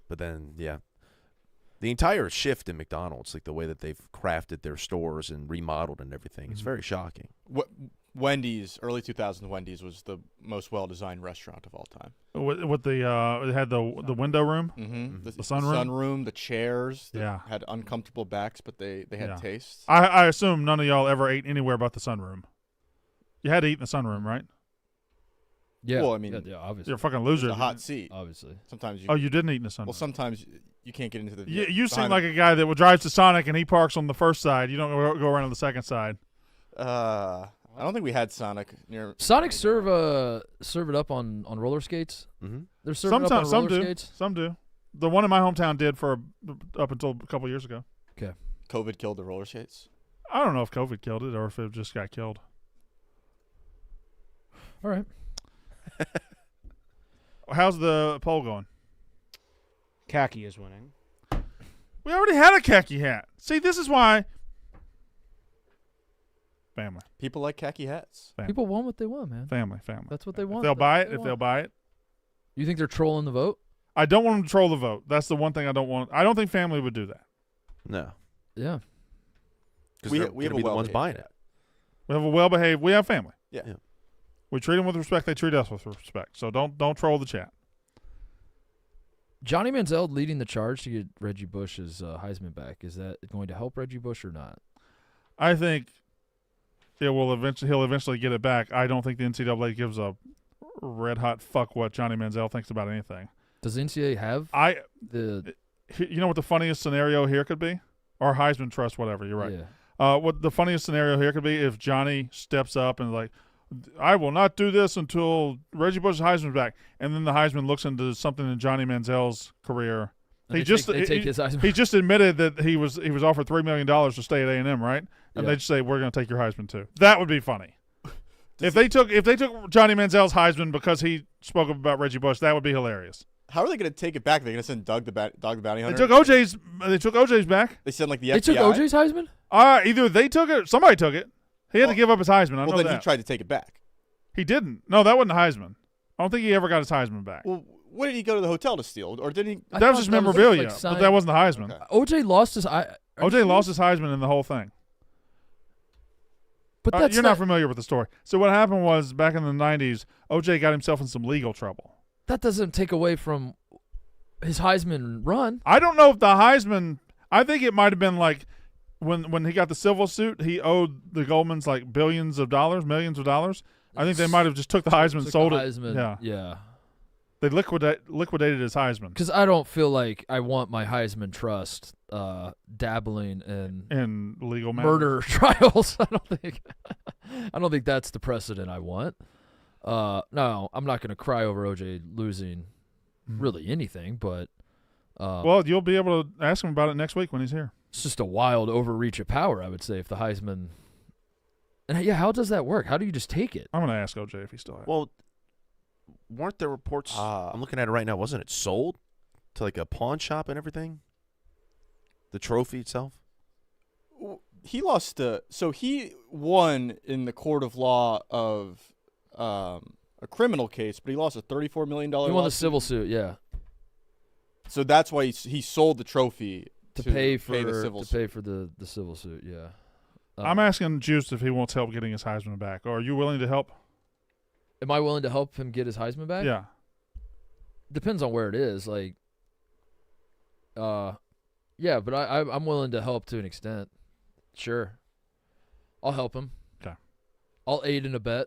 But then, yeah. The entire shift in McDonald's, like the way that they've crafted their stores and remodeled and everything, it's very shocking. Wendy's, early 2000s Wendy's was the most well-designed restaurant of all time. With the it had the window room, Mm-hmm. The sunroom? Sunroom, the chairs that Yeah. had uncomfortable backs, but they had tastes. I assume none of y'all ever ate anywhere but the sunroom. You had to eat in the sunroom, right? Yeah. Well, I mean, yeah, obviously. You're a fucking loser. It's a hot seat. Obviously. Sometimes you. Oh, you didn't eat in the sunroom. Well, sometimes you can't get into the. You seem behind like a guy that drives to Sonic and he parks on the first side. You don't go around on the second side. I don't think we had Sonic near. Sonic serve it up on roller skates. Mm-hmm. They're serving it up on Sometimes some roller do. skates. Some do. The one in my hometown did up until a couple years ago. COVID killed the roller skates. I don't know if COVID killed it or if it just got killed. All right. How's the poll going? Khaki is winning. We already had a khaki hat. See, this is why. Family. People like khaki hats. People want what they want, man. Family. That's what they If want. they'll That's buy what it, they if they'll want. buy it. You think they're trolling the vote? I don't want them to troll the vote. That's the one thing I don't want. I don't think family would do that. No. Yeah. Because We they're have going to a be the ones well-behaved buying cat. it. We have a well-behaved. We have family. Yeah. We treat them with respect. They treat us with respect. So don't troll the chat. Johnny Manziel leading the charge to get Reggie Bush's Heisman back. Is that going to help Reggie Bush or not? I think he'll eventually get it back. I don't think the NCAA gives a red hot fuck what Johnny Manziel thinks about anything. Does the NCAA have the? You know what the funniest scenario here could be? Or Heisman Trust, whatever. You're right. Yeah. What the funniest scenario here could be if Johnny steps up and like, I will not do this until Reggie Bush's Heisman's back, and then the Heisman looks into something in Johnny Manziel's career. And He they take his Heisman. He just admitted that he was offered $3 million to stay at A&M, right? And Yeah. they just say we're going to take your Heisman too. That would be funny. If they took Johnny Manziel's Heisman because he spoke up about Reggie Bush, that would be hilarious. How are they going to take it back? They're going to send Doug the Bounty They Hunter. took OJ's back. They send like the FBI. They took OJ's Heisman. Either they took it, somebody took it. He had to give up his Heisman. I know Well, then that. he tried to take it back. He didn't. No, that wasn't the Heisman. I don't think he ever got his Heisman back. Well, what did he go to the hotel to steal, or did he? I That was thought just that was memorabilia, like but signed- that wasn't the Heisman. Okay. OJ lost his. OJ lost his Heisman in the whole thing. But that's You're not familiar with the story. So what happened was back in the 90s, OJ got himself in some legal trouble. That doesn't take away from his Heisman run. I don't know if the Heisman – I think it might have been like when he got the civil suit, he owed the Goldmans like billions of dollars, millions of dollars. I think they might have just took the Heisman, Took sold the it. Heisman. Yeah. They liquidated his Heisman. Because I don't feel like I want my Heisman trust dabbling in Legal matters. murder trials. I don't think that's the precedent I want. No, I'm not going to cry over OJ losing really anything, but Well, you'll be able to ask him about it next week when he's here. it's just a wild overreach of power, I would say, if the Heisman. And yeah, how does that work? How do you just take it? I'm going to ask OJ if he still has it. Well, weren't there reports? I'm looking at it right now. Wasn't it sold to like a pawn shop and everything? The trophy itself? He lost so he won in the court of law of a criminal case, but he lost a $34 million He won the lawsuit. civil suit, yeah, So that's why he sold the trophy to pay for the civil the suit. civil suit, yeah. I'm asking Juice if he wants help getting his Heisman back. Or are you willing to help? Am I willing to help him get his Heisman back? Yeah. Depends on where it is. Like, yeah, but I'm willing to help to an extent. Sure. I'll help him. Okay. I'll aid in a bet.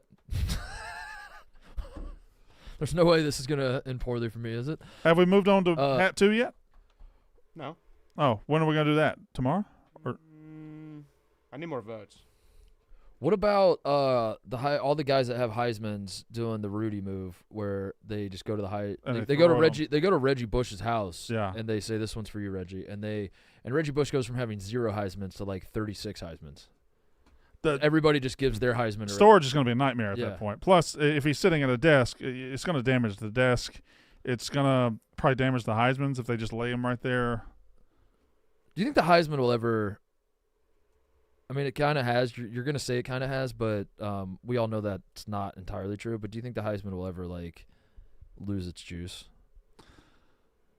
There's no way this is going to end poorly for me, is it? Have we moved on to Hat 2 yet? No. Oh, when are we going to do that? Tomorrow? I need more votes. What about all the guys that have Heismans doing the Rudy move, where they just go to the And they go to Reggie. They go to Reggie Bush's house, Yeah. and they say, "This one's for you, Reggie." And Reggie Bush goes from having 0 Heismans to like 36 Heismans. Everybody just gives their Heisman. Storage is going to be a nightmare at Yeah. that point. Plus, if he's sitting at a desk, it's going to damage the desk. It's going to probably damage the Heismans if they just lay him right there. Do you think the Heisman will ever? I mean, it kind of has. You're going to say it kind of has, but we all know that's not entirely true. But do you think the Heisman will ever like lose its juice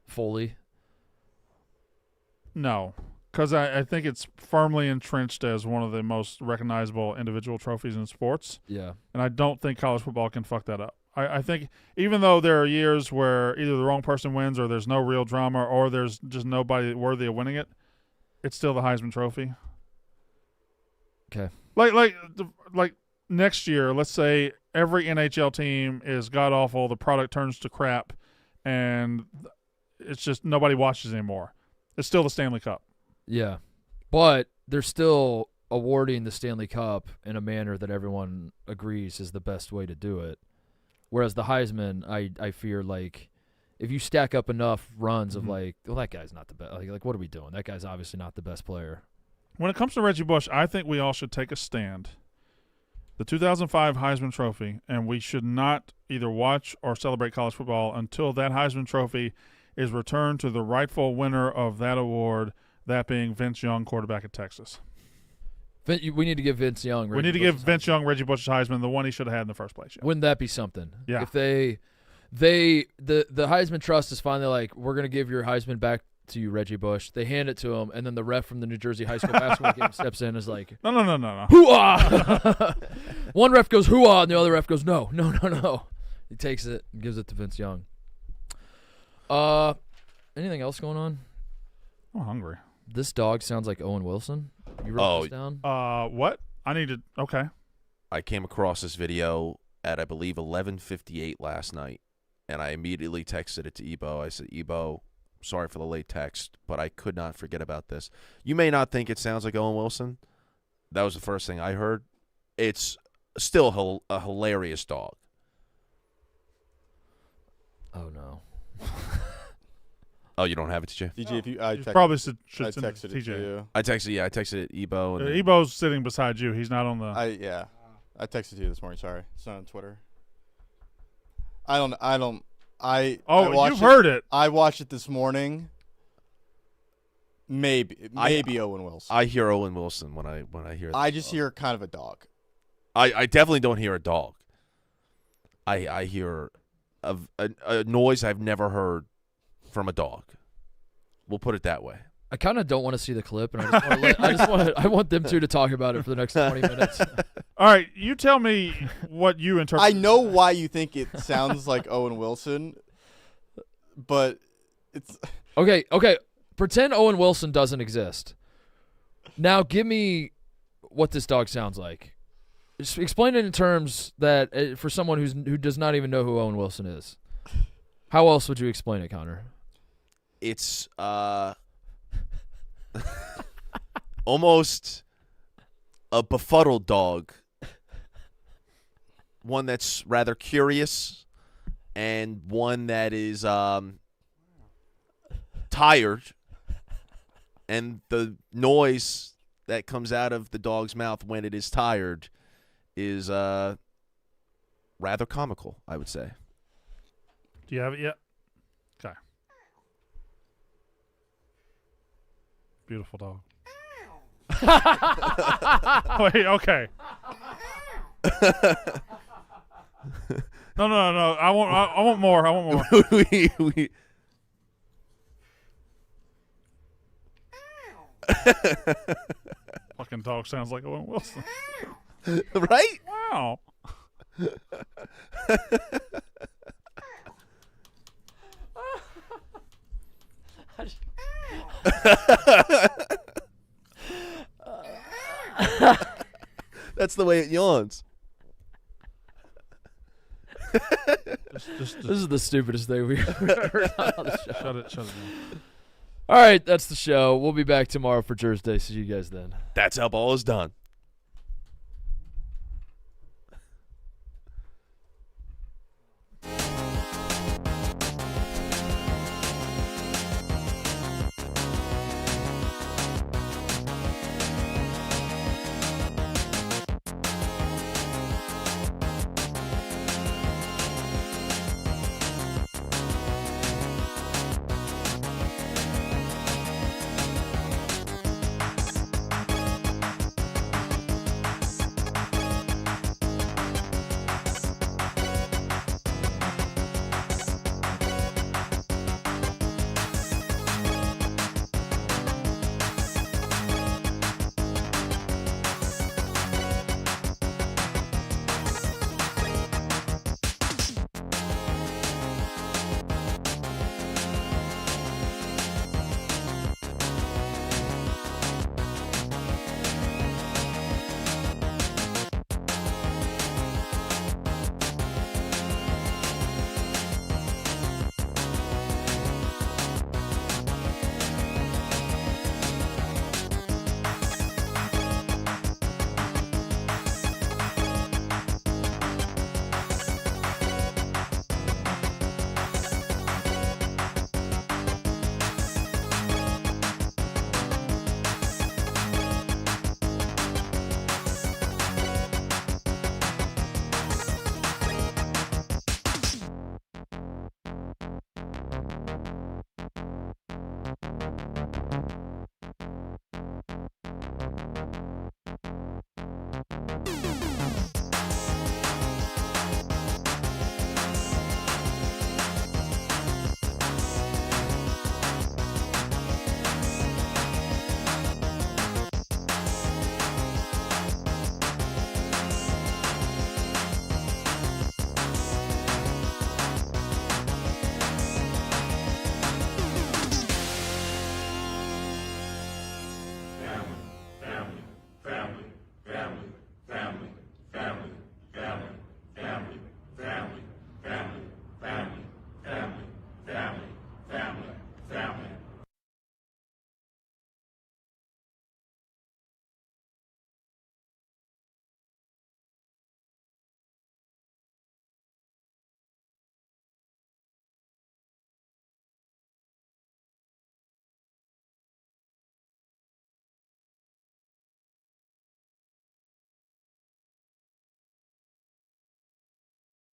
fully? No, because I think it's firmly entrenched as one of the most recognizable individual trophies in sports. Yeah. And I don't think college football can fuck that up. I think even though there are years where either the wrong person wins or there's no real drama or there's just nobody worthy of winning it, it's still the Heisman Trophy. Okay. Like next year, let's say every NHL team is god-awful, the product turns to crap, and it's just nobody watches anymore. It's still the Stanley Cup. Yeah. But they're still awarding the Stanley Cup in a manner that everyone agrees is the best way to do it. Whereas the Heisman, I fear, like, if you stack up enough runs of, like, well, that guy's not the best. Like, what are we doing? That guy's obviously not the best player. When it comes to Reggie Bush, I think we all should take a stand. The 2005 Heisman Trophy, and we should not either watch or celebrate college football until that Heisman Trophy is returned to the rightful winner of that award, that being Vince Young, quarterback at Texas. We need to give Vince Young. We need to give Vince Young Reggie Bush's Heisman, the one he should have had in the first place. Yeah. Wouldn't that be something? Yeah. If the Heisman Trust is finally like, we're going to give your Heisman back to you, Reggie Bush. They hand it to him, and then the ref from the New Jersey high school basketball game steps in and is like, No. hoo-ah! One ref goes, hoo-ah, and the other ref goes, no. He takes it and gives it to Vince Young. Anything else going on? I'm hungry. This dog sounds like Owen Wilson. You wrote this down? What? I need to. Okay. I came across this video at, I believe, 11:58 last night, and I immediately texted it to Ebo. I said, Ebo, sorry for the late text, but I could not forget about this. You may not think it sounds like Owen Wilson. That was the first thing I heard. It's still a hilarious dog. Oh, no. Oh, you don't have it, TJ? DJ, if you, You probably should I send it texted to it to TJ. you. I texted Ebo. And then- Ebo's sitting beside you. He's not on the. I texted you this morning. Sorry, it's not on Twitter. I Oh, watched you've heard it. I watched it this morning. Maybe Owen Wilson. I hear Owen Wilson when I hear that. I just hear kind of a dog. I definitely don't hear a dog. I hear a noise I've never heard from a dog. We'll put it that way. I kind of don't want to see the clip, and I want them two to talk about it for the next 20 minutes. All right, you tell me what you interpret. I know why you think it sounds like Owen Wilson, but it's Okay. Pretend Owen Wilson doesn't exist. Now give me what this dog sounds like. Just explain it in terms that for someone who does not even know who Owen Wilson is. How else would you explain it, Connor? It's almost a befuddled dog. One that's rather curious and one that is tired. And the noise that comes out of the dog's mouth when it is tired is rather comical, I would say. Do you have it yet? Okay. Beautiful dog. Wait, okay. No. I want more. we Fucking fucking dog sounds like Owen Wilson. Right? Wow. That's the way it yawns. Just This is the stupidest thing we've ever heard on the show. shut it down. All right, that's the show. We'll be back tomorrow for Thursday. See you guys then. That's how ball is done.